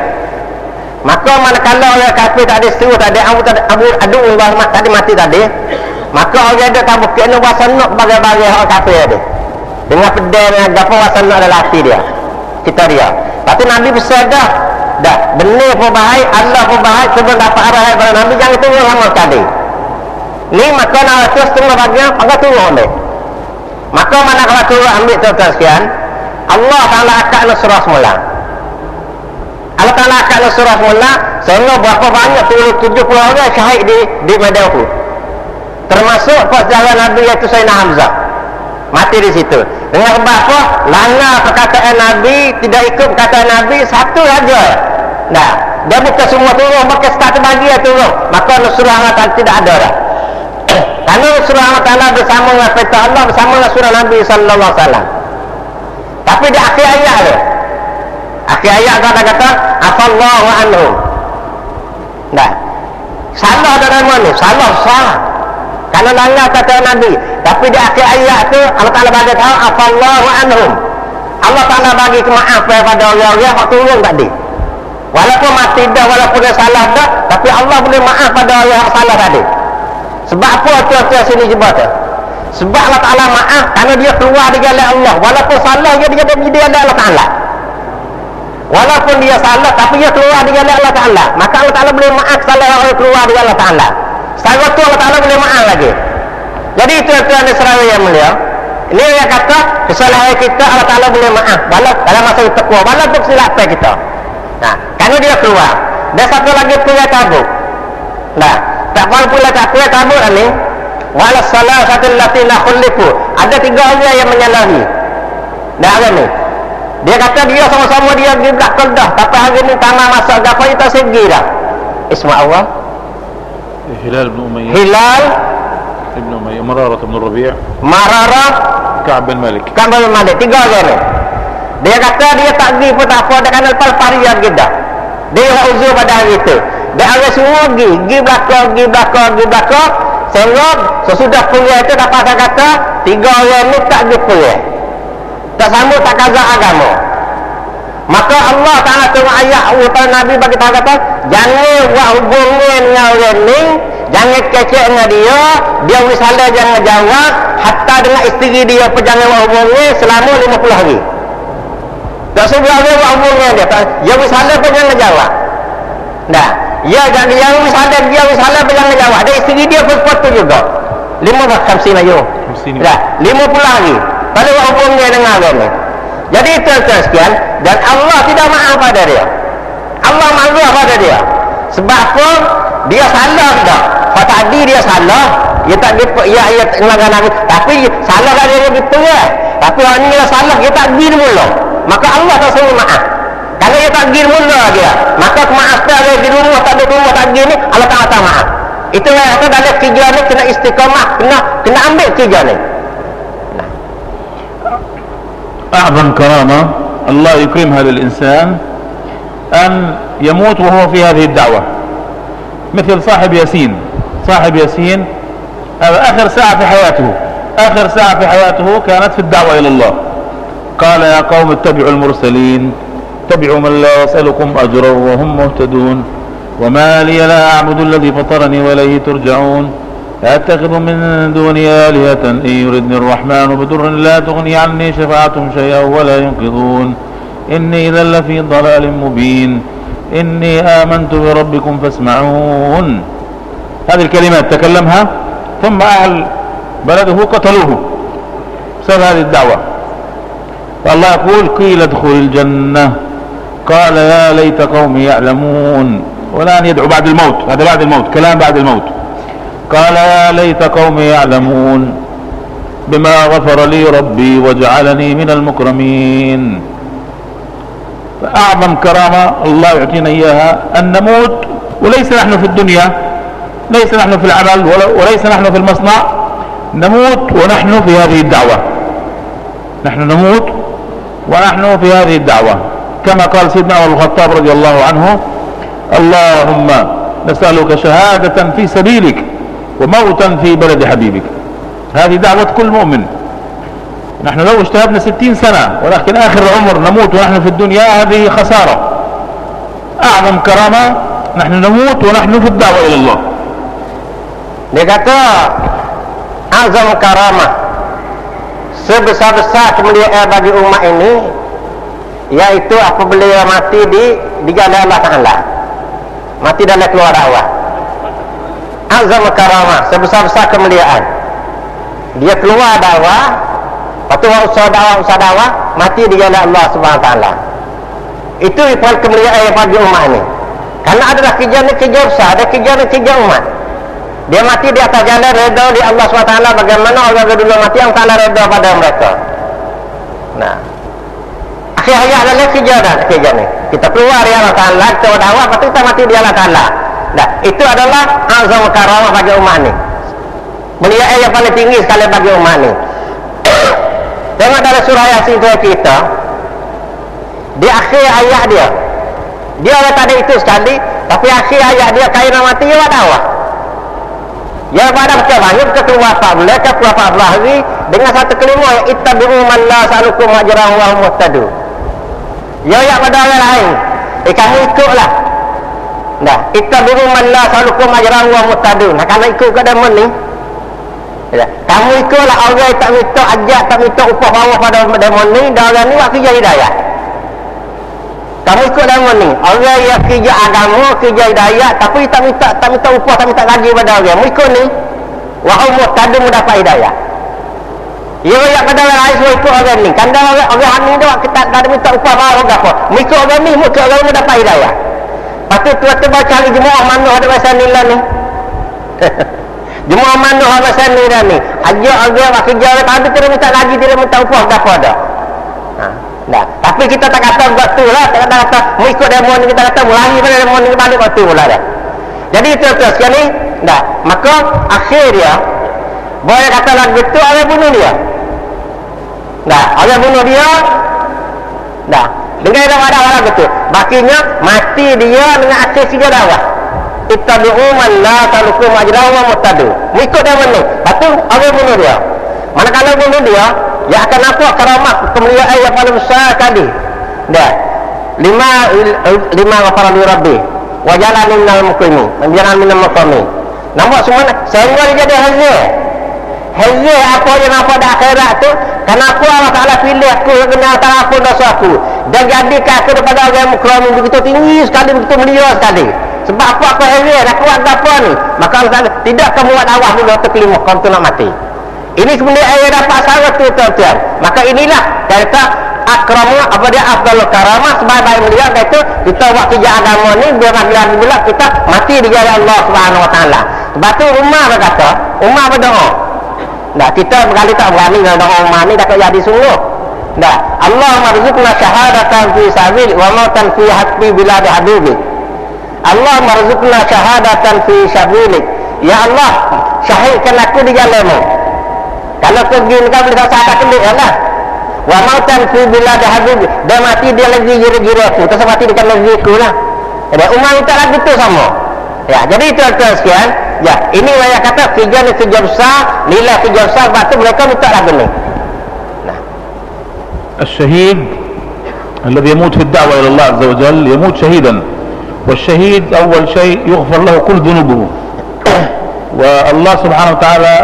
Maka manakala orang kafir tak ada seru, tak ada adu tadi mati tadi, maka orang ada tak bukit ni wasanuk bagai-bagai orang kafir dia. Dengan pedang dengan gapo wasanuk dalam hati dia. Kita dia. Tapi Nabi pesan dah benar pun baik, Allah pun baik, sebelum dapat arahan daripada Nabi, jangan turun sama sekali. Ni maka nak terus setengah bagian, maka turun dia. Maka manakala turun ambil tuan-tuan sekian, Allah Ta'ala akan nusrah semula. Allah Ta'ala akan nusrah semula, sehingga berapa banyak 70 orang syahid di medan Uhud. Termasuk saudara Nabi iaitu Sayyidina Hamzah. Mati di situ. Dengan sebab apa? Langgar perkataan Nabi, tidak ikut perkataan Nabi, satu saja. Dia bukan semua turun, bukan satu bagi yang turun. Maka nusrah Allah Ta'ala tidak ada dah. Karena nusrah Allah Ta'ala bersama dengan perintah Allah, bersama dengan surah Nabi Sallallahu Alaihi Wasallam. Tapi di akhir ayat dia, akhir ayat kata afallahu anhum. Salah dalam mana? Salah. Kalau langgar kata Nabi. Tapi di akhir ayat tu Allah Ta'ala bagi tahu afallahu anhum. Allah Ta'ala bagi maaf kepada orang-orang yang turun tadi. Walaupun mati dah, walaupun dia salah dah, tapi Allah boleh maaf pada orang yang salah tadi. Sebab apa tuan-tuan sini jebak tu? Sebab Allah Ta'ala maaf kerana dia keluar di jalan Allah. Walaupun salah dia di jalan Allah Ta'ala. Walaupun dia salah tapi dia keluar di jalan Allah Ta'ala, maka Allah Ta'ala boleh maaf salah orang keluar di jalan Allah Ta'ala. Setelah itu Allah Ta'ala boleh maaf lagi. Jadi itu tuan dan saudara yang mulia, ini yang kata kesalahan kita Allah Ta'ala boleh maaf dalam masa itu kuat, walaupun kesilapan kita. Kerana dia keluar. Dan satu lagi perang Tabuk. Tak pula tak perang Tabuk ni, wala salah satu latina khulifu. Ada 3 orang yang menyalahi. Ada ni. Dia kata dia sama-sama dia di belakang dah, tapi hari ni tanah masuk gapo kita segi dah. Isma Allah. هلال بن أمية Hilal, ابن أمية مرارة بن الربيع Mararah, كعب بن مالك. Ka'ab bin Malik. 3 orang ni. Dia kata dia tak pergi pun tak apa, dia kena lepas parian kita. Dia uzur pada hari itu. Dia orang semua pergi belakang. Sehingga sesudah purian itu dapat saya kata 3 orang ni tak pergi purian. Tak sambut, tak kaza agama. Maka Allah Ta'ala turun ayat urutan Nabi bagi tahu kata, jangan buat hubungan dengan orang ni, jangan kecek dengan dia, dia wisalah jangan jawab, hatta dengan isteri dia pun jangan buat hubungan selama 50 hari. Tak sebuah dia buat hubungan dia, dia wisalah pun jangan jawab. Dah, dia wisalah pun jangan jawab, ada isteri dia pun sepatu juga. 50 ayo. Dah, 50 hari. Kalau buat hubungan dengan orang ni. Jadi itu sekian, dan Allah tidak maaf pada dia. Allah marah pada dia. Sebab apa? Dia salah dah. Kalau tadi dia salah, dia tak melanggar Nabi. Tapi salah dah dia lebih perih. Tapi orang ni dia salah, dia tak pergi mula. Maka Allah tak suruh maaf. Kalau dia tak pergi mula dia, maka kemaafan dia di rumah, tak ada rumah, tak pergi ni, Allah tak maaf. Itulah yang kata dalam kerja ni kena istiqamah, kena ambil kerja ni. أعظم كرامة الله يكرمها للإنسان أن يموت وهو في هذه الدعوة، مثل صاحب ياسين هذا آخر ساعة في حياته كانت في الدعوة إلى الله. قال يا قوم اتبعوا المرسلين، اتبعوا من لا يسألكم أجرا وهم مهتدون، وما لي لا أعبد الذي فطرني وإليه ترجعون، أتخذ من دوني آلهة إن يردني الرحمن بضر لا تغني عني شفاعتهم شيئا ولا ينقذون، إني إذا لفي ضلال مبين، إني آمنت بربكم فاسمعون. هذه الكلمات تكلمها، ثم أهل بلده قتلوه بسبب هذه الدعوة. فالله يقول قيل ادخل الجنة، قال يا ليت قومي يعلمون. والآن يدعو بعد الموت، هذا بعد الموت، كلام بعد الموت. قال يا ليت قومي يعلمون بما غفر لي ربي وجعلني من المكرمين. فأعظم كرامة الله يعطينا إياها أن نموت وليس نحن في الدنيا، ليس نحن في العمل وليس نحن في المصنع، نموت ونحن في هذه الدعوة. نحن نموت ونحن في هذه الدعوة، كما قال سيدنا عمر بن الخطاب رضي الله عنه: اللهم نسألك شهادة في سبيلك وموتا في بلد حبيبك. هذه دعوة كل مؤمن. نحن لو اجتهدنا 60 سنة ولكن آخر العمر نموت ونحن في الدنيا، هذه خسارة. أعظم كرامة نحن نموت ونحن في الدعوة إلى الله. Dia kata azam karamah, sebesar-besar kemuliaan bagi umat ini, yaitu apabila dia mati di jalan Allah Ta'ala, mati dalam keluar dakwah. Azam karamah, sebesar-besar kemuliaan, dia keluar dakwah, lepas tu usaha dakwah, mati di jalan Allah Subhanahu Wa Ta'ala. Itu kemuliaan yang bagi umat ini. Karena adalah kerja ni kerja besar, ada kerja ni kerja umat. Dia mati di atas jalan redha di Allah SWT. Bagaimana orang dulu mati yang Ta'ala redha pada mereka. Nah, akhir hayat adalah kerja ni. Kita keluar di Allah Ta'ala, kita dakwah, lepas tu kita mati di Allah Ta'ala. Nah, itu adalah azam karamah bagi umat ni. Mulia yang paling tinggi sekali bagi umat ni. Tengok dalam surah Yasin kita, di akhir ayat dia orang tak ada itu sekali, tapi akhir ayat dia kaya mati, dia dakwah. Ya pada berkebanya keluar 14 hari dengan satu kelima, ittabi'u man la sa'alukum ajran wa hum muhtadun. Ya pada orang lain, kamu ikutlah. Dah, ittabi'u man la sa'alukum ajran wa hum muhtadun. Nah, kalau ikut ke demon ni, kamu ikutlah orang tak minta ajak, tak minta upah bawah pada demon ni, dan orang ni buat kerja hidayah. Kamu ikut demon ni, orang yang kerja agama, kerja hidayah, tapi tak minta upah, tak minta gaji pada orang. Mu ikut ni, wahai muhtadun mendapat hidayah. Ya yang pada orang lain semua ikut orang ni. Kanda orang ni dia kita tak ada minta upah bawah apa. Mu ikut orang ni, mu ikut orang ni mendapat hidayah. Lepas tu tiba-tiba cari jemaah mana ada masa ni lah ni. Jemaah mana ada masa ni lah ni. Ajak orang buat kerja, tapi tidak minta gaji, tidak minta upah apa dah. Nah, tapi kita tak kata buat tu lah, tak kata mu ikut demon ni, kita kata mulai pada demon ni balik waktu pula dah. Jadi tuan-tuan sekali, dah. Maka akhir dia boleh kata lagu tu orang bunuh dia. Dah, orang bunuh dia. Dah. Dengan ada lagu tu. Bakinya mati dia dengan akhir 3 darah. Ittabi'u man la talukum ajrahu wa mutadu. Mengikut dia mana? Lepas orang bunuh dia. Manakala bunuh dia, dia akan nampak karamah kemuliaan yang paling besar tadi. Dah. Lima ghafara li rabbi wa jalani minal muqimi menjalan minal muqami. Nampak semua sehingga dia jadi hazir apa yang nampak di akhirat tu. Kenapa Allah Ta'ala pilih aku kena antara apa dosa aku dan jadikan aku daripada orang yang mukrami begitu tinggi sekali, begitu mulia sekali. Sebab aku hazir, aku buat apa ni? Maka Allah Ta'ala tidak kamu buat awal dulu terkelimah kau tu nak mati. Ini sebenarnya ayat dapat sahabat tu tuan-tuan. Maka inilah kata akramah apa dia afdalul karamah sebaik-baik mulia, iaitu kita buat kerja agama ni biar bila kita mati di jalan Allah Subhanahu Wa Taala. Sebab tu Umar berkata, Umar berdoa. Nah, kita berkali tak berani dengan doa Umar ni dapat jadi sungguh. Nah, Allahumma rizqna syahadatan fi sabil wa mautan fi hasbi bilad habibik. Allahumma rizqna syahadatan fi sabilik. Ya Allah, syahidkan aku di jalanmu. Kalau pergi ni kau boleh sahabat kelik lah. Wa mautan fi bilad habibik. Dan mati dia lagi jira-jira aku. Terus mati dekat negeri aku lah. Jadi Umar minta lagu tu sama. Ya, jadi tuan-tuan sekalian, ya, ini saya kata kerja ni kerja besar, nilai kerja besar, sebab tu mereka minta lagu ni. Nah. الشهيد الذي يموت في الدعوة إلى الله عز وجل يموت شهيدا، والشهيد أول شيء يغفر له كل ذنوبه، والله سبحانه وتعالى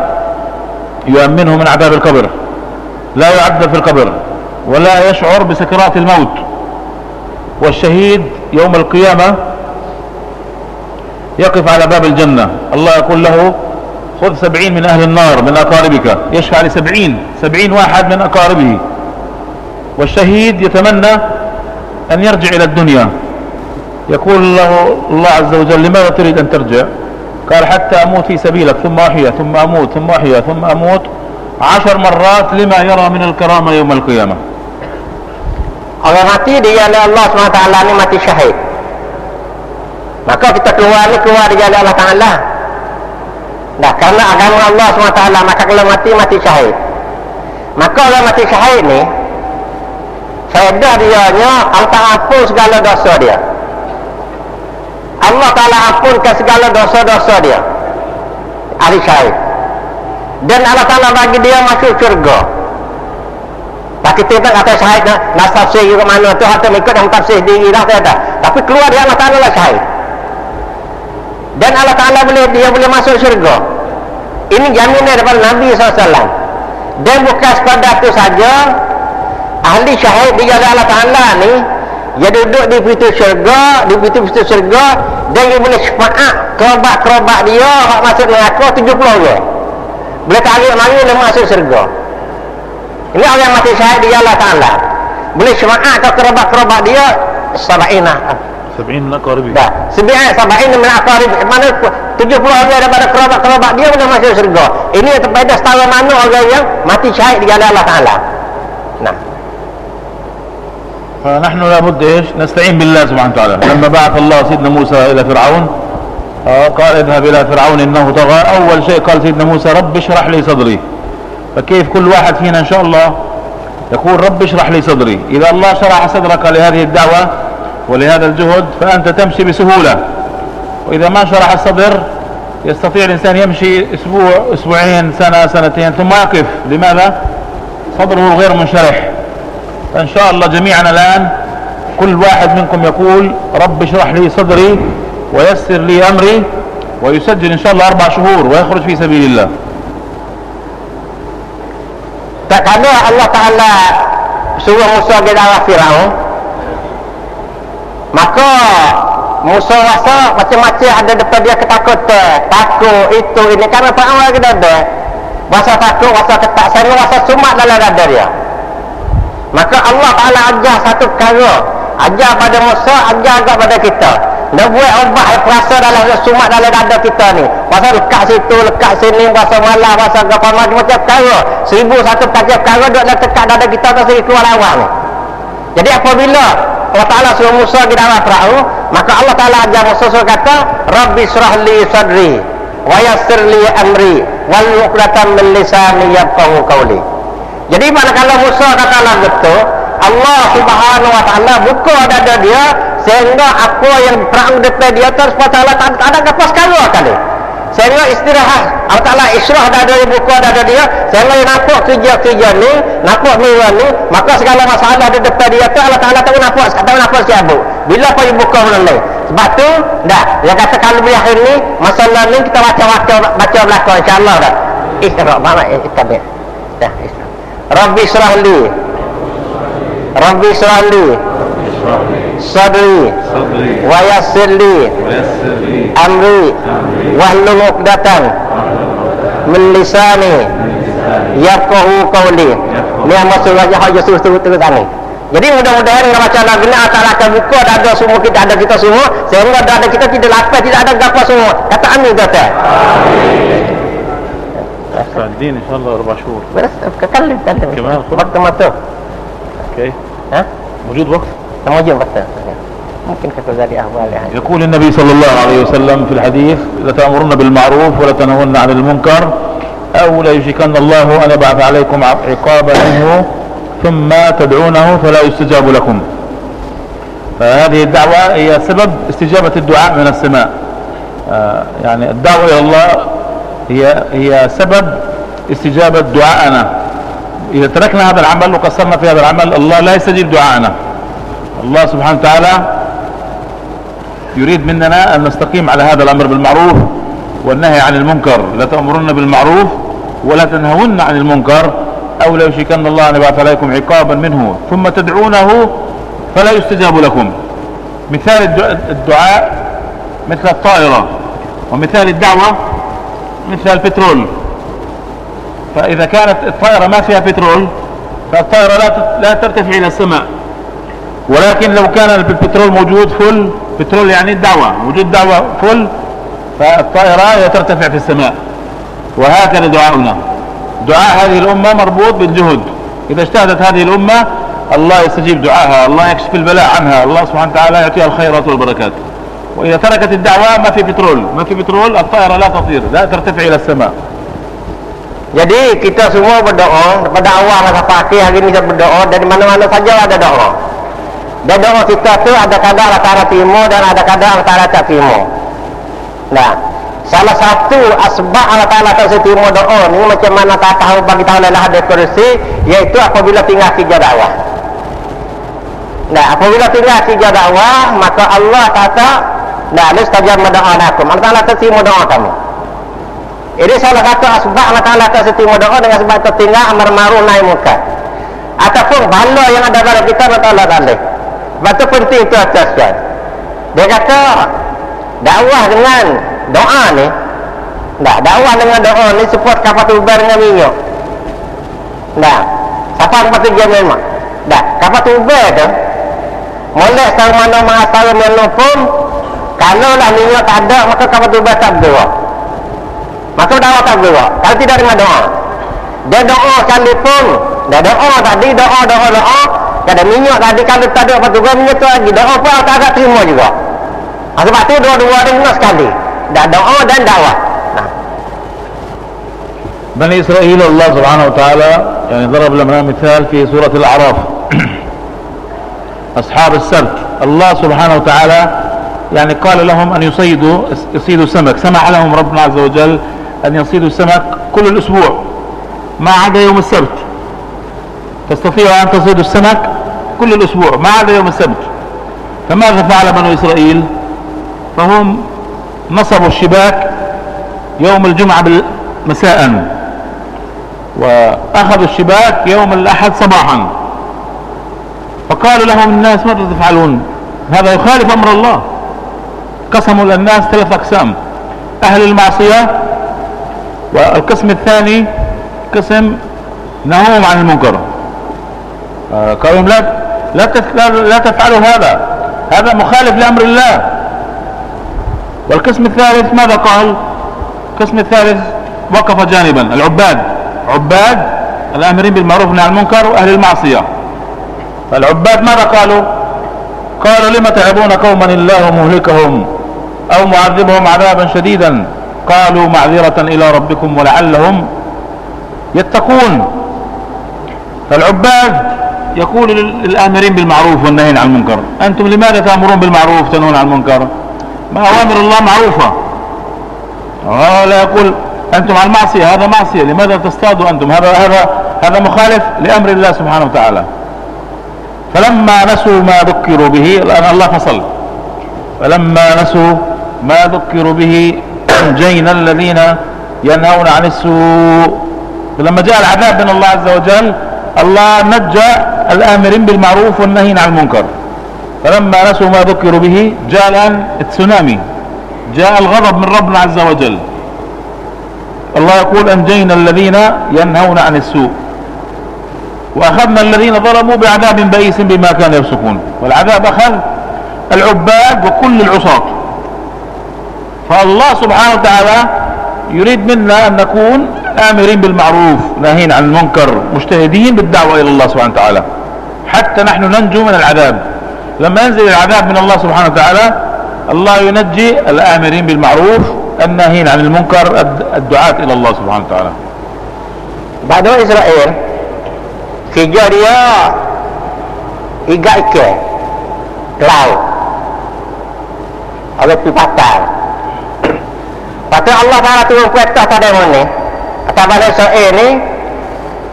يؤمنه من عذاب القبر، لا يعذب في القبر ولا يشعر بسكرات الموت. والشهيد يوم القيامة يقف على باب الجنة، الله يقول له خذ 70 من أهل النار من أقاربك، يشفع ل70 واحد من أقاربه. والشهيد يتمنى أن يرجع إلى الدنيا، يقول له الله عز وجل لماذا تريد أن ترجع؟ قال حتى أموت في سبيلك ثم أحيا ثم أموت ثم أحيا ثم أموت 10 مرات لما يرى من الكرامة يوم القيامة. Orang mati dia oleh Allah SWT ni mati syahid. Maka kita keluar di jalan Allah Ta'ala. Dah, karena agama Allah SWT, maka kalau mati syahid. Maka orang mati syahid ni faedah dianya Allah Ta'ala ampun segala dosa dia. Allah Ta'ala ampunkan segala dosa-dosa dia, ahli syahid. Dan Allah Ta'ala bagi dia masuk syurga. Tak kita tak kata syahid nak tafsir ke mana tu, atau ikut yang tafsir diri dah tak. Tapi keluar dia Allah Ta'ala lah syahid. Dan Allah Ta'ala dia boleh masuk syurga. Ini jaminan daripada Nabi SAW. Dan bukan sekadar itu saja, ahli syahid di jalan Allah Ta'ala ni, dia duduk di pintu syurga, dan dia boleh syafaat kerabat-kerabat dia hak masuk neraka 70 orang. Boleh tarik-mari dia masuk syurga. Ini orang mati syahid di jalan Allah Ta'ala. Boleh syafaat ke kerabat-kerabat dia 70 من أقاربه. Dah, 70 min aqarib, mana 70 orang daripada kerabat-kerabat dia boleh masuk syurga. Ini terpeda setara mana orang yang mati syahid di jalan Allah Ta'ala. Nah. فنحن لابد ايش نستعين بالله سبحانه وتعالى. لما بعث الله سيدنا موسى الى فرعون قال اذهب الى فرعون انه طغى، اول شيء قال سيدنا موسى رب اشرح لي صدري. فكيف كل واحد فينا ان شاء الله يقول رب اشرح لي صدري. اذا الله شرح صدرك لهذه الدعوة ولهذا الجهد فانت تمشي بسهولة، واذا ما شرح الصدر يستطيع الانسان يمشي اسبوعين سنتين ثم يقف. لماذا؟ صدره غير منشرح. فإن شاء الله جميعا الآن كل واحد منكم يقول رب اشرح لي صدري ويسر لي أمري، ويسجل إن شاء الله 4 شهور ويخرج في سبيل الله. Tak ada Allah Ta'ala suruh Musa ke dalam Firaun, maka Musa rasa macam-macam ada depan dia ketakutan, takut itu ini, karena Firaun lagi ada rasa takut, rasa ketakutan, rasa sumat dalam dada dia. Maka Allah Ta'ala ajar satu perkara, ajar pada Musa, ajar agak pada kita. Dia buat obat yang perasa dalam sumat dalam dada kita ni. Pasal lekat situ, lekat sini, pasal malah, pasal macam-macam perkara. 1001 perkara duduk dalam tekat dada kita tu sehingga keluar awal ni. Jadi apabila Allah Ta'ala suruh Musa di dalam perahu, Maka Allah Ta'ala ajar Musa kata, Rabbi syrah li sadri wa yassir li amri wal 'uqdatam min lisani yafqahu qawli. Jadi manakala Musa kata lah betul, Allah Subhanahu wa taala buka dada dia sehingga apa yang perang depan dia terus Allah tak ada kapas kali. Sehingga istirahat Allah Ta'ala israh dada dia, buka dada dia sehingga dia nampak kerja-kerja ni, nampak mira ni, maka segala masalah di depan dia tu Allah Ta'ala tahu nampak siapa. Bila apa yang buka mulai. Sebab tu dah dia kata kalau di akhir ni masalah ni kita baca belakang insya-Allah dah. Isra mana tabi. Dah isra. Rabbi israh li sadri wa yassir li amri wahlul 'uqdatan min lisani yafqahu qawli. Ni maksud wajah Yesus tu tadi. Jadi mudah-mudahan dengan baca lagu ni Allah akan buka dada semua kita, ada kita semua, sehingga dada kita tidak lapar, tidak ada gapa semua. Kata amin kata. الدين ان شاء الله 4 شهور بس كلم كمان وقت ما تو. اوكي ها موجود وقت موجود وقت ممكن كتب ذلك احوال يعني. يقول النبي صلى الله عليه وسلم في الحديث لتأمرن بالمعروف ولتنهون عن المنكر او ليشركن الله ان يبعث عليكم عقابا منه ثم تدعونه فلا يستجاب لكم. فهذه الدعوة هي سبب استجابة الدعاء من السماء. يعني الدعوة إلى الله هي سبب استجابة دعائنا. إذا تركنا هذا العمل وقصرنا في هذا العمل الله لا يستجيب دعائنا. الله سبحانه وتعالى يريد مننا أن نستقيم على هذا الأمر بالمعروف والنهي عن المنكر. لا تأمرن بالمعروف ولا تنهون عن المنكر أو لا يشركن الله أن يبعث عليكم عقابا منه ثم تدعونه فلا يستجاب لكم. مثال الدعاء مثل الطائرة، ومثال الدعوة مثل البترول. فإذا كانت الطائرة ما فيها بترول فالطائرة لا ترتفع إلى السماء، ولكن لو كان البترول موجود فل بترول يعني الدعوة وجود دعوة فل فالطائرة ترتفع في السماء. وهكذا دعاؤنا، دعاء هذه الأمة مربوط بالجهد. إذا اجتهدت هذه الأمة الله يستجيب دعاءها، الله يكشف البلاء عنها، الله سبحانه وتعالى يعطيها الخيرات والبركات. وإذا تركت الدعوة ما في بترول الطائرة لا تطير، لا ترتفع إلى السماء. Jadi kita semua berdoa pada awal masa pagi hari ini kita berdoa dari mana-mana saja ada doa. Dan doa kita tu ada kadang antara timur dan ada kadang antara tak timur. Nah, salah satu asbab Allah Ta'ala tak timur doa ni macam mana tak tahu bagi tahu lelah ada kursi, iaitu apabila tinggal kerja dakwah. Nah, apabila tinggal kerja dakwah maka Allah kata nah, mustajab doa'akum. Allah Ta'ala terima doa kamu. Ini salah satu asbab Allah Ta'ala terima doa dengan sebab tertinggal amar ma'ruf nahi munkar. Ataupun bala yang ada pada kita Allah Ta'ala talih. Sebab itu penting itu ataskan. Dia kata dakwah dengan doa ni. Nah, dakwah dengan doa ni support kapal tubar dengan minyak. Nah, siapa yang patut dia memang. Nah, kapal tubar tu mulai setara mana mengastara menopom. Kalau lah minyak tak ada maka kapal tubar tak berdoa. Maka dakwah tak berdoa. Kalau tidak dengan doa. Dia doa sekalipun. Dia doa tadi doa. Ada minyak tadi kalau tak ada kapal tubar minyak tu lagi. Doa pun tak agak terima juga. Sebab tu dua-dua ni kena sekali. Dah doa dan dakwah. Nah. بني إسرائيل الله سبحانه وتعالى يعني ضرب لنا مثال في سورة الأعراف. أصحاب السبت الله سبحانه وتعالى يعني قال لهم أن يصيدوا سمك. سمح لهم ربنا عز وجل أن يصيدوا السمك كل الأسبوع ما عدا يوم السبت. تستطيع أن تصيدوا السمك كل الأسبوع ما عدا يوم السبت. فماذا فعل بنو إسرائيل؟ فهم نصبوا الشباك يوم الجمعة مساء وأخذوا الشباك يوم الأحد صباحا. فقالوا لهم الناس ماذا تفعلون؟ هذا يخالف أمر الله. قسموا للناس 3 أقسام: أهل المعصية، والقسم الثاني قسم نهوهم عن المنكر. قالوا لا تفعلوا هذا مخالف لأمر الله. والقسم الثالث ماذا قال؟ القسم الثالث وقف جانبا عباد الآمرين بالمعروف والنهي عن المنكر وأهل المعصية. فالعباد ماذا قالوا؟ قال لم تعظون قوما الله مهلكهم أو معذبهم عذابا شديدا قالوا معذرة إلى ربكم ولعلهم يتقون. فالعباد يقول للآمرين بالمعروف والنهين عن المنكر: أنتم لماذا تأمرون بالمعروف تنهون عن المنكر؟ ما أوامر الله معروفة. لا يقول أنتم على المعصية، هذا معصية، لماذا تصطادوا أنتم؟ هذا مخالف لأمر الله سبحانه وتعالى. فلما نسوا ما ذكروا به، الآن الله فصل: فلما نسوا ما ذكروا به أنجينا الذين ينهون عن السوء. فلما جاء العذاب من الله عز وجل، الله نجى الآمرين بالمعروف والنهين عن المنكر. فلما نسوا ما ذكروا به جاء الآن التسونامي، جاء الغضب من ربنا عز وجل. الله يقول: أنجينا الذين ينهون عن السوء وأخذنا الذين ظلموا بعذاب بئيس بما كانوا يفسقون. والعذاب أخذ العباد وكل العصاة. فالله سبحانه وتعالى يريد منا أن نكون آمرين بالمعروف ناهين عن المنكر، مجتهدين بالدعوة إلى الله سبحانه وتعالى حتى نحن ننجو من العذاب. لما ينزل العذاب من الله سبحانه وتعالى، الله ينجي الآمرين بالمعروف الناهين عن المنكر، الدعاة إلى الله سبحانه وتعالى. بعد Israel kerja dia ikat ikan laut, oleh pergi patah. Patah Allah Ta'ala turun kuatah pada mana kata Bani Israel ni,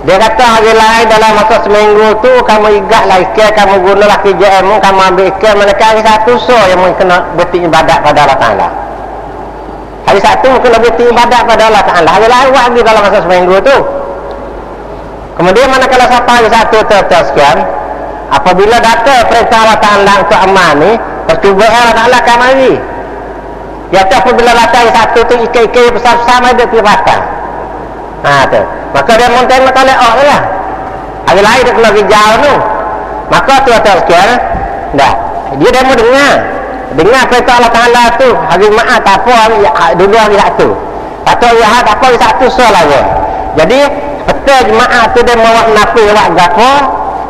dia kata hari lain dalam masa seminggu tu kamu igatlah ikan, kamu gunalah kerja ilmu, kamu ambil ikan, manakala hari satu yang kena berhenti ibadat pada Allah Ta'ala. Hari satu kena berhenti ibadat pada Allah Ta'ala, hari lain buat lagi dalam masa seminggu tu. Kemudian manakala sampai hari satu tersekian, apabila datang perintah Allah Ta'ala untuk aman ni, pertubuh Allah Ta'ala akan mari. Dia kata apabila datang hari satu tu, ikan-ikan besar-besar dia pergi patah. Tu. Maka dia monten maka leok lah. Hari lain dia kena hijau tu. Maka tu tersekian, dah. Dia mau dengar perintah Allah Ta'ala tu. Hari Maat tak apa, dulu hari satu. Satu hari Ahad tak apa, hari satu soal lagi. Jadi peta jemaah tu dia mau napi buat gapo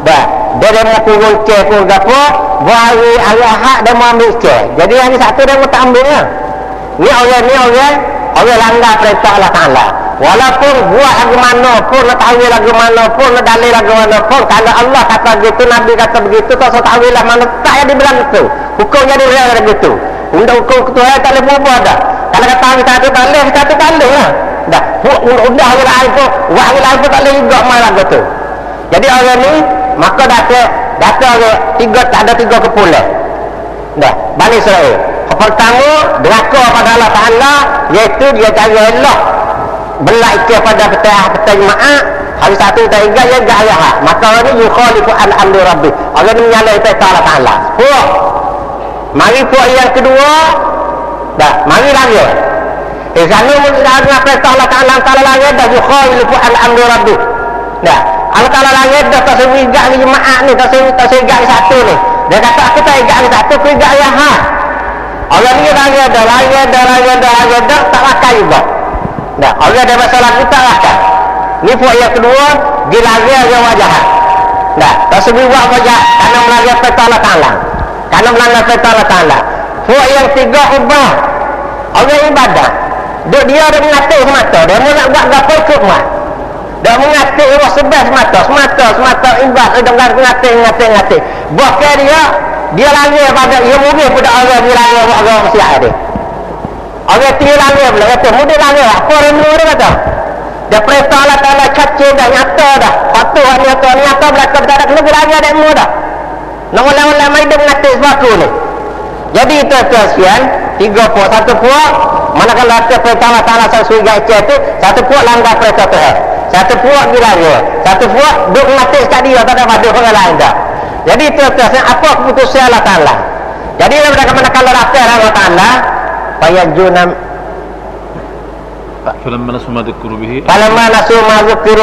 dah, dia mau turun cek pun gapo buat hari Ahad dia mau ambil cek. Jadi hari satu dia mau tak ambil lah. Ni orang langgar perintah Allah Ta'ala. Walaupun buat lagu mana pun, nak tahu lagu mana pun, nak dalil lagu mana pun, kalau Allah kata begitu, Nabi kata begitu, tak usah tahu lah mana tak yang dibilang itu. Hukumnya dia bilang begitu. Undang hukum ketua tak boleh berubah dah. Kalau kata hari satu tak boleh lah. Dah, udah hari lain pun tak boleh juga malam tu. Jadi orang ni, maka datang tak ada tiga kepulauan. Dah, Bani Israel. Pertama, deraka pada Allah Ta'ala, iaitu dia cari elok belak ikan pada petai jemaah. Hari satu tak ikat, dia ikat hari Ahad. Maka orang ni yukhalifu al-amri rabbi, orang ni menyalahi perintah Allah Ta'ala. Puak mari puak yang kedua, dah, mari lagi sana dengan perintah Allah Ta'ala lagi dah, yukhalifu al-amri rabbi. Dah, Allah Ta'ala lagi dah, tak sewa ikat ni jemaah ni, tak sewa ikat hari satu ni. Dia kata aku tak ikat hari satu, aku ikat hari Ahad. Orang ni lagi ada tak makan juga. Dah, orang ada masalah kita makan. Ni puak yang kedua, dia lagi ada wajah. Dah, tak sewa buat wajah kerana melanggar perintah Allah Ta'ala. Kerana melanggar perintah Allah Ta'ala. Puak yang tiga ubah. Orang ibadah. Dia ada mengatik semata. Dia nak buat gapa ikut mat. Dia mengatik Allah sebab semata ibadah. Dia mengatik. Bahkan dia lagi pada dia mungkin pada orang dia lagi orang siap dia. Orang tinggal lagi pula kata, mudah lagi apa orang dia kata. Dia perintah Allah Ta'ala kacau dah, nyata dah. Patuh nyata belakang tak ada lebih lagi ada mu dah. Nama-nama mai dia mengatik sebab ni. Jadi itu sekian, tiga puak, satu puak manakala ada perintah Allah Ta'ala sesuai gaicah tu, satu puak langgar perintah Tuhan. Satu puak dilanggar. Satu puak duk mengatik kat dia, tak ada pada orang lain dah. Jadi itu apa keputusan Allah Ta'ala. Jadi manakala datang Allah Ta'ala fayajunam فلما نسوا ما ذكروا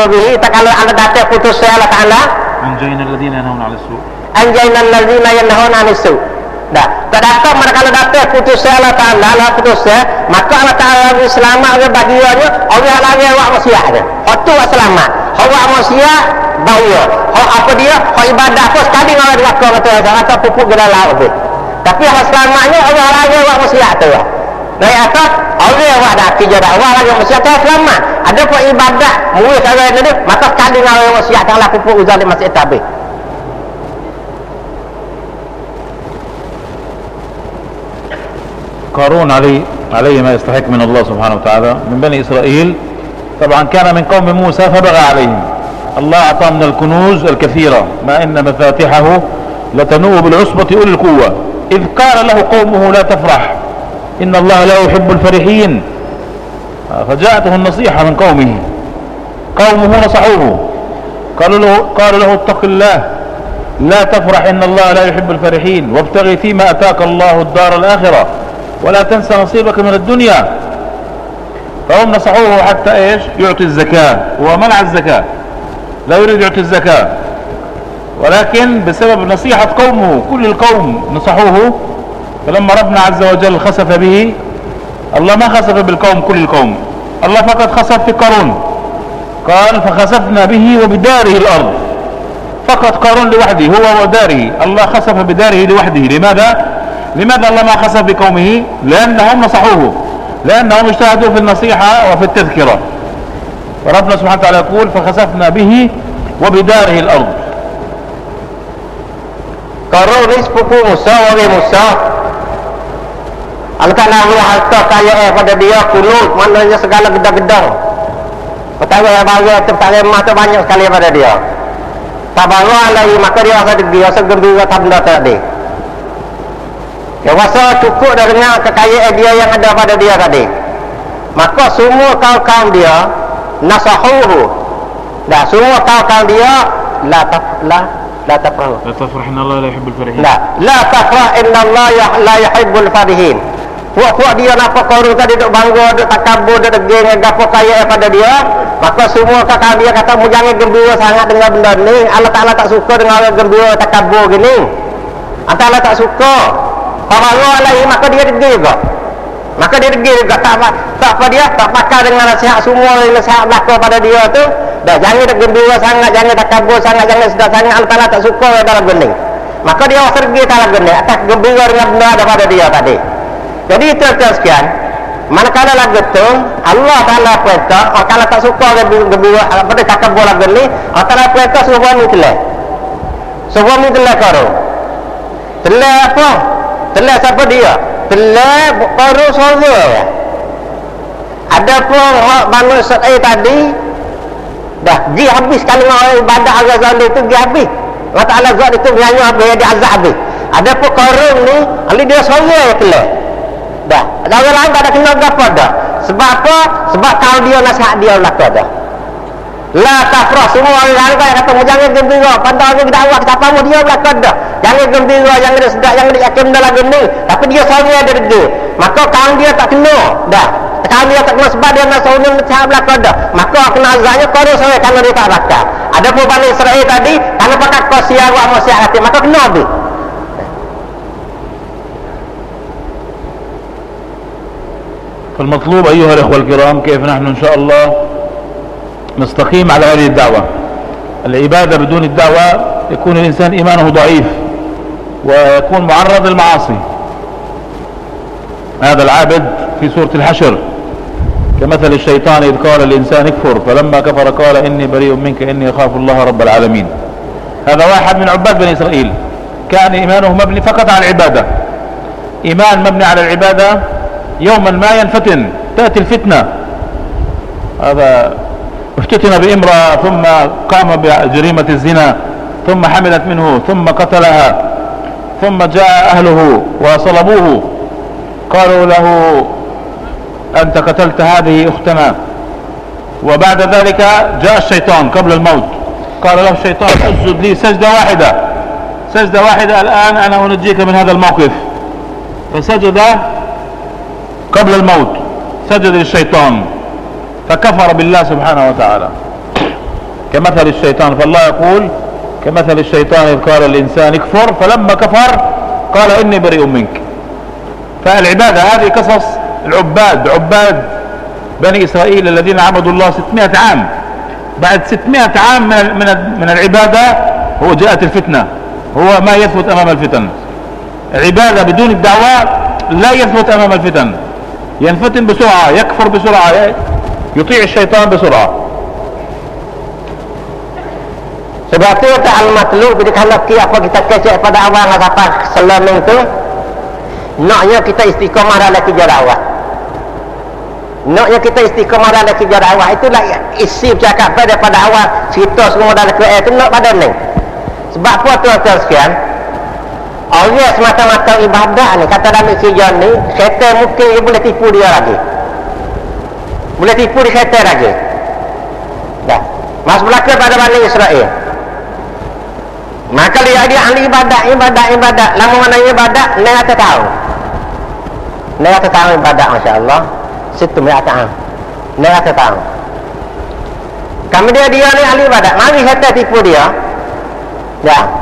به tak kalau anda datang putusan Allah Ta'ala أنجينا الذين ينهون عن السوء dah, Tak datang mana kalau datang putusan Allah Ta'ala lah putusan, maka Allah Ta'ala selamat ke bagiannya orang lagi awak maksiat dia. Itu awak selamat. Awak maksiat bahaya. Apa dia? Ibadah apa sekali dengan dia kata pupuk ke dalam tu. Tapi hak selamatnya orang lagi awak maksiat tu lah. Dari atas orang awak dah kerja dah awak lagi maksiat tu selamat. Ada pun ibadah murid orang ni maka sekali dengan orang maksiat taklah pupuk zalim masih tabik. قارون عليه ما يستحق من الله سبحانه وتعالى من بني إسرائيل. طبعا كان من قوم موسى فبغى عليهم. الله أعطاه من الكنوز الكثيرة ما إن مفاتحه لتنوء بالعصبة أولي القوة إذ قال له قومه لا تفرح إن الله لا يحب الفرحين. فجاءته النصيحة من قومه نصحوه قالوا له اتق الله لا تفرح إن الله لا يحب الفرحين وابتغي فيما أتاك الله الدار الآخرة ولا تنسى نصيبك من الدنيا. فهم نصحوه حتى ايش؟ يعطي الزكاة. ومنع الزكاة، لا يريد يعطي الزكاة، ولكن بسبب نصيحة قومه كل القوم نصحوه. فلما ربنا عز وجل خسف به، الله ما خسف بالقوم كل القوم، الله فقط خسف في قارون. قال فخسفنا به وبداره الأرض. فقط قارون لوحده هو وداره، الله خسف بداره لوحده. لماذا الله ما خسف بقومه؟ لأنهم نصحوه، لأنهم اجتهدوا في النصيحة وفي التذكرة. فربنا سبحانه وتعالى يقول فخسفنا به وبداره الأرض. Qarun ni sepupu Musa, orang Musa. Allah harta kaya pada dia kunut, maknanya segala gedang-gedang. Pertama yang bagi tempat remah tu banyak sekali pada dia. Tabarah lagi maka dia rasa degi, rasa gembira tak benda tadi. Dia rasa cukup dah dengan kekayaan dia yang ada pada dia tadi. Maka semua kaum-kaum dia nasahuhu. Dah semua kaum-kaum dia la tafrah. لا تفرح إن الله لا يحب الفرحين. La tafrah inna Allah la yuhibbul farihin. Puak-puak dia nampak Qarun tadi duk bangga, duk takabur, duk degil dengan gapo kaya pada dia. Maka semua kakak dia kata mu jangan gembira sangat dengan benda ni. Allah Ta'ala tak suka dengan orang gembira takabur gini. Allah Ta'ala tak suka. Kalau lagi maka dia degil juga. Maka dia degil juga. Tak apa dia, tak pakar dengan nasihat semua nasihat belaka pada dia tu. Dah jangan gembira sangat, jangan takabur sangat, jangan sedar sangat. Allah Ta'ala tak suka dalam gini. Maka dia sergi dalam gini. Atas gembira dengan benda daripada dia tadi. Jadi itu sekian. Manakala lagu tu Allah Ta'ala perintah, Allah Ta'ala tak suka gembira pada takabur lagu ni. Allah Ta'ala perintah semua ni telah. Semua ni telah Qarun. Telah apa? Telah siapa dia? Telah Qarun seorang. Ada pun Bani Israel tadi dah pergi habis kalau orang ibadah azab itu pergi habis. Allah Ta'ala zat itu menyanyi habis dia azab habis. Ada pun Qarun ni ali dia seorang telah. Dah. Orang lain tak ada kena apa dah. Sebab apa? Sebab kalau dia nasihat dia belaka dah. La tafrah, semua orang lain kata jangan gembira. Pada orang dakwah siapa mau dia belaka dah. Jangan gembira, jangan sedap, jangan yakin dalam gini. Tapi dia seorang ada degil. Maka kalau dia tak kena dah. Kalau dia tak kena sebab dia nak seorang nasihat belaka dah. Maka kena azabnya Qarun seorang kalau dia tak belaka. Ada pun Bani Israel tadi kalau pakai kosiar wa maksiat hati maka kena habis. فالمطلوب أيها الأخوة الكرام كيف نحن إن شاء الله نستقيم على هذه الدعوة. العبادة بدون الدعوة يكون الإنسان إيمانه ضعيف ويكون معرض للمعاصي. هذا العابد في سورة الحشر كمثل الشيطان إذ قال الإنسان اكفر فلما كفر قال إني بريء منك إني أخاف الله رب العالمين. هذا واحد من عباد بني إسرائيل كان إيمانه مبني فقط على العبادة. إيمان مبني على العبادة يوما ما ينفتن، تأتي الفتنة. هذا افتتن بامرأة ثم قام بجريمة الزنا ثم حملت منه ثم قتلها ثم جاء أهله وصلبوه قالوا له أنت قتلت هذه أختنا. وبعد ذلك جاء الشيطان قبل الموت قال له الشيطان اسجد لي سجدة واحدة الآن أنا أنجيك من هذا الموقف. فسجد قبل الموت، سجد للشيطان فكفر بالله سبحانه وتعالى كمثل الشيطان. فالله يقول كمثل الشيطان إذ قال الإنسان اكفر فلما كفر قال إني بريء منك. فالعبادة هذه قصص عباد بني إسرائيل الذين عبدوا الله 600 عام. بعد 600 عام من العبادة هو جاءت الفتنة، هو ما يثبت أمام الفتن. عبادة بدون الدعوة لا يثبت أمام الفتن، ينفتن بسرعة، يكفر بسرعة، يطيع الشيطان بسرعة. Sebab tu al-matlub bila kalau apa kita kecek pada awal apa selamin tu naknya kita istiqamah dalam kerja dakwah. Naknya kita istiqamah dalam kerja dakwah itulah isi bercakap pada awal cerita semua dalam Quran tu nak pada ni. Sebab apa tuan-tuan sekalian? Allah semata-mata ibadah ni kata dalam kerja ni syaitan mungkin dia boleh tipu dia lagi. Boleh tipu di syaitan lagi. Dah. Mas belaka pada Bani Israel. Maka dia ahli ibadat. Lama mana ibadat? 900 tahun. 900 tahun ibadat, masya-Allah. 700 tahun. 900 tahun. Kami dia ni ahli ibadat. Mari syaitan tipu dia. Ya.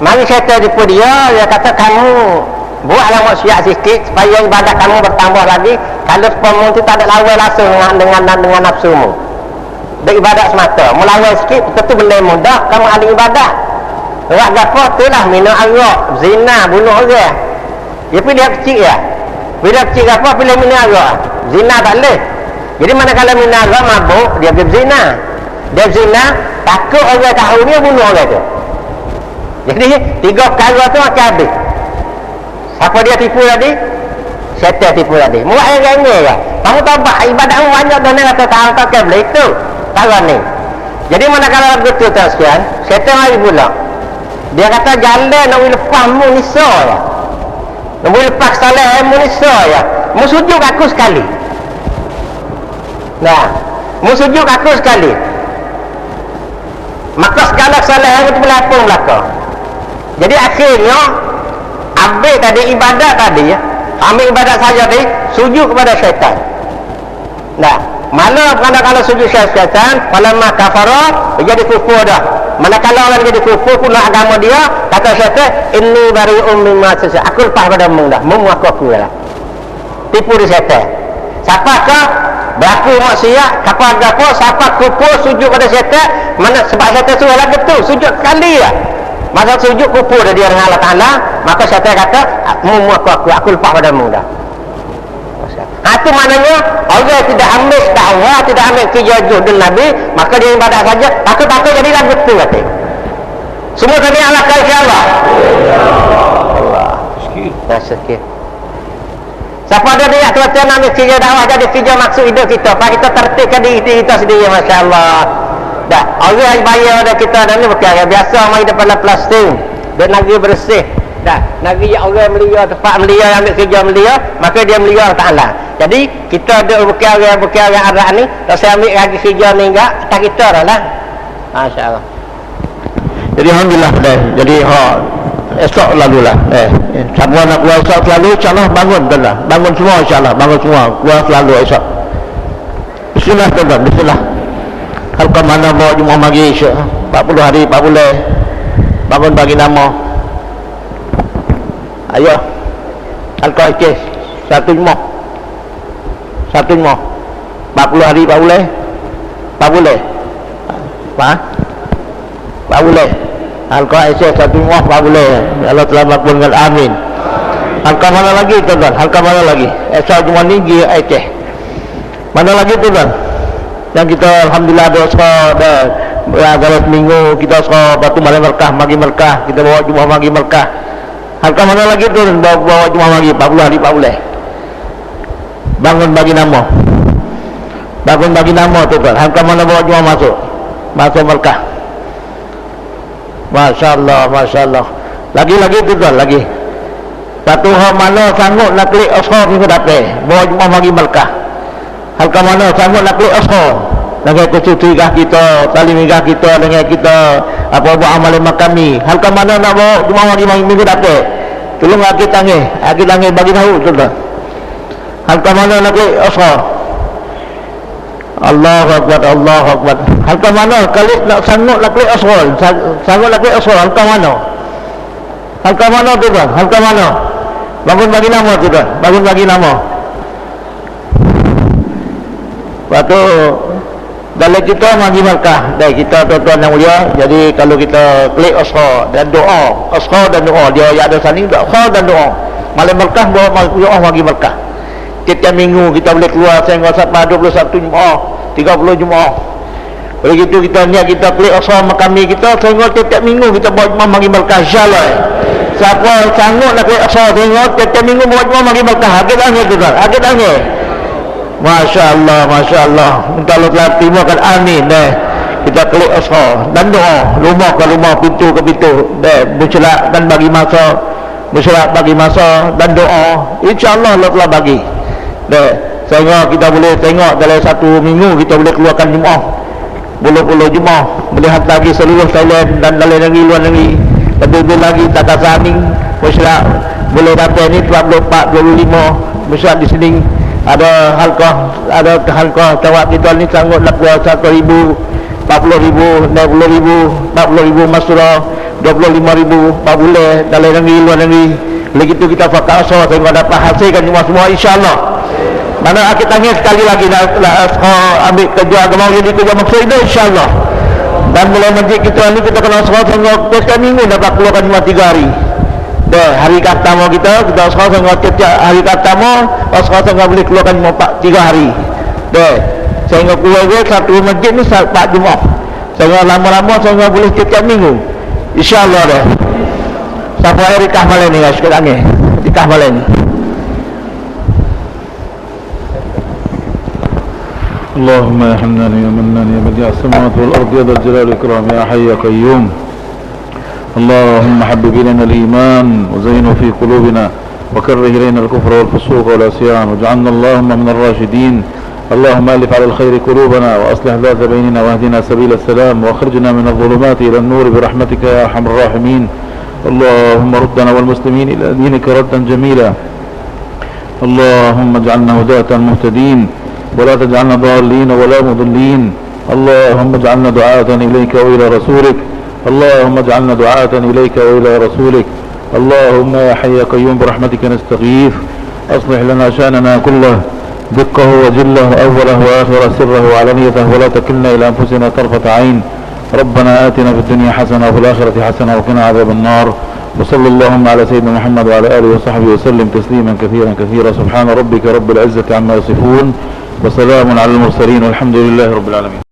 Mari syaitan tipu dia, dia kata kamu buatlah maksiat sikit supaya ibadat kamu bertambah lagi. Kalau sepuluh tu tak ada lawan langsung dengan nafsumu. Dia ibadat semata. Melawan sikit, tentu benda mudah kamu ahli ibadat. Rak gapo tu lah minum arak, zina, bunuh orang. Dia pilih kecil ya. Bila kecil gapo pilih minum arak. Zina tak boleh. Jadi manakala minum arak mabuk, dia pergi zina. Dia zina, takut orang tahu dia bunuh orang tu. Jadi 3 perkara tu macam habis. Siapa dia tipu tadi? Syaitan tipu tadi. Muat yang ya. Kamu taubat ibadat banyak dah nak tahu tak boleh itu. Tahu ni. Jadi manakala betul tak sekian, syaitan mari pula. Dia kata jalan nak lepas mu nisa ya. Nak lepas salah mu nisa ya. Mu sujud aku sekali. Nah, mu sujud aku sekali. Maka segala kesalahan itu berlapung belaka. Jadi akhirnya ambil tadi ibadat tadi ya. Ambil ibadat saja tadi sujud kepada syaitan. Nah, mana kalau sujud syaitan, falamma kafara jadi kufur dah. Manakala orang jadi kufur pun agama dia, kata syaitan, inni bari'um mimma tasya. Aku lepas padamu dah, aku dah. Tipu di syaitan. Siapakah berlaku maksiat, kapal gapo, siapa kufur sujud pada syaitan, mana sebab syaitan suruh lagi tu, sujud kali ya. Masa sujud kufur dia dengan Allah Taala, maka syaitan kata, aku lepas padamu dah. Itu maknanya orang tidak ambil dakwah, tidak ambil kerja juhud Nabi, maka dia ibadat saja, takut-takut jadi lagu tu kata. Semua kami Allah kaya Allah. Allah. Sikit. Siapa ada dia tuan-tuan ambil kerja dakwah jadi kerja maksud hidup kita, pak kita tertibkan diri kita sendiri, masya-Allah. Dah, orang bayar dah kita dan ni bukan biasa mai depan plastik. Dan negeri bersih. Dah, negeri yang orang melia, tempat melia yang ambil kerja melia, maka dia melia Allah Taala. Jadi kita ada bukan orang Arab ni, tak saya ambil lagi kerja ni enggak, tak kita dah lah. Masya-Allah. Jadi alhamdulillah dah. Jadi esok lalulah. Siapa nak keluar esok selalu, insya-Allah bangun tuan-tuan. Bangun semua insya-Allah, bangun semua. Keluar selalu esok. Bismillah tuan-tuan, bismillah. Kalau ke mana bawa Jumaat pagi esok 40 hari 40 bangun bagi nama. Ayo. Alkohol kes. Satu Jumaat. 40 hari 40. Apa? 40. Alkohol kes satu Jumaat 40. Allah telah makbulkan, amin. Halka mana lagi tuan-tuan? Halka mana lagi? Esok Jumaat ni pergi Aceh. Mana lagi tuan-tuan? Yang kita alhamdulillah ada dalam seminggu kita batu malam merkah, magi merkah, kita bawa Jumaat magi merkah. Halka mana lagi tu bawa Jumaat magi 40 hari 40. Bangun bagi nama. Bangun bagi nama tuan. Halka mana bawa Jumaat masuk merkah. Masya-Allah, masya-Allah. Lagi tuan, lagi. Satu hal mana sanggup nak klik ashab ni dapat. Bawa Jumaat magi merkah. Halka mana sanggup nak klik ashab. Dengan kesucian kita, talimigah kita dengan kita apa-apa amalan kami. Halka mana nak bawa Jumaat magi minggu dapat. Tolong aku tangi bagi tahu tuan. Halka mana nak klik ashab. Allahu akbar, Allahu akbar. Halka mana kali nak sanggup nak klik ashab. Sanggup nak klik ashab halka mana? Halqa mana tuan? Halqa mana? Bangun bagi nama tuan. Bangun bagi nama. Lepas tu dalam kita bagi markah. Dan kita tuan-tuan yang mulia. Jadi kalau kita klik asra dan doa, asra dan doa, dia ada saling asra dan doa. Malam markah bawa doa bagi markah. Tiap minggu kita boleh keluar sehingga sampai 21 Jumaat, 30 Jumaat. Begitu kita niat kita klik asra makami kita sehingga tiap minggu kita buat Jumaat bagi markah insya-Allah. Siapa sanggup nak klik asra sehingga tiap minggu buat Jumaat bagi markah. Agak angin tuan, agak angin. Masya-Allah, masya-Allah. Minta Allah telah terimakan amin deh. Kita klik asra dan doa, rumah ke rumah, pintu ke pintu, deh bercelak dan bagi masa, bercelak bagi masa dan doa. Insya-Allah Allah telah bagi. Deh, sehingga kita boleh tengok dalam satu minggu kita boleh keluarkan Jumaat. Puluh-puluh Jumaat, melihat lagi seluruh Thailand dan dalam negeri luar negeri. Lebih lagi Takasaning, bercelak boleh dapat ni 24, 25 besar di sini. Ada halqah tawak kita ni sanggup nak buat 1,000, 40,000, 60,000, 40,000 masura, 25,000 tak boleh dalam negeri luar negeri. Lagi tu kita fakar asal sehingga dapat hasilkan semua insya-Allah. Mana akhir tangis sekali lagi nak ambil kerja agama jadi kerja maksud itu insya-Allah. Dan mulai masjid kita ni kita kena asal sehingga setiap minggu dapat keluarkan cuma 3 hari. Deh, hari pertama kita asal sehingga setiap hari pertama asal sehingga boleh keluarkan cuma 3 hari. Deh, sehingga keluar satu masjid ni 4 Jumaat. Sehingga lama-lama sehingga boleh setiap minggu. Insya-Allah deh. Sampai hari kahmalan ni guys, sekarang ni. Di kahmalan ni. اللهم يا حنان يا منان يا بديع السماوات والأرض يا ذا الجلال والإكرام يا حي يا قيوم. اللهم حبب إلينا الإيمان وزينه في قلوبنا وكره إلينا الكفر والفسوق والعصيان واجعلنا اللهم من الراشدين. اللهم ألف على الخير قلوبنا وأصلح ذات بيننا واهدنا سبيل السلام وأخرجنا من الظلمات إلى النور برحمتك يا أرحم الراحمين. اللهم ردنا والمسلمين إلى دينك ردا جميلا. اللهم اجعلنا هداة مهتدين ولا تجعلنا ضالين ولا مضلين. اللهم اجعلنا دعاة إليك وإلى رسولك. اللهم اجعلنا دعاة إليك وإلى رسولك. اللهم يا حي يا قيوم برحمتك نستغيث. أصلح لنا شأننا كله دقه وجله أوله وآخره سره وعلانيته ولا تكلنا إلى أنفسنا طرفة عين. ربنا آتنا في الدنيا حسنة وفي الآخرة حسنة وقنا عذاب النار. وصلى اللهم على سيدنا محمد وعلى آله وصحبه وسلم تسليما كثيرا كثيرا. سبحان ربك رب العزة عما يصفون وسلام على المرسلين والحمد لله رب العالمين.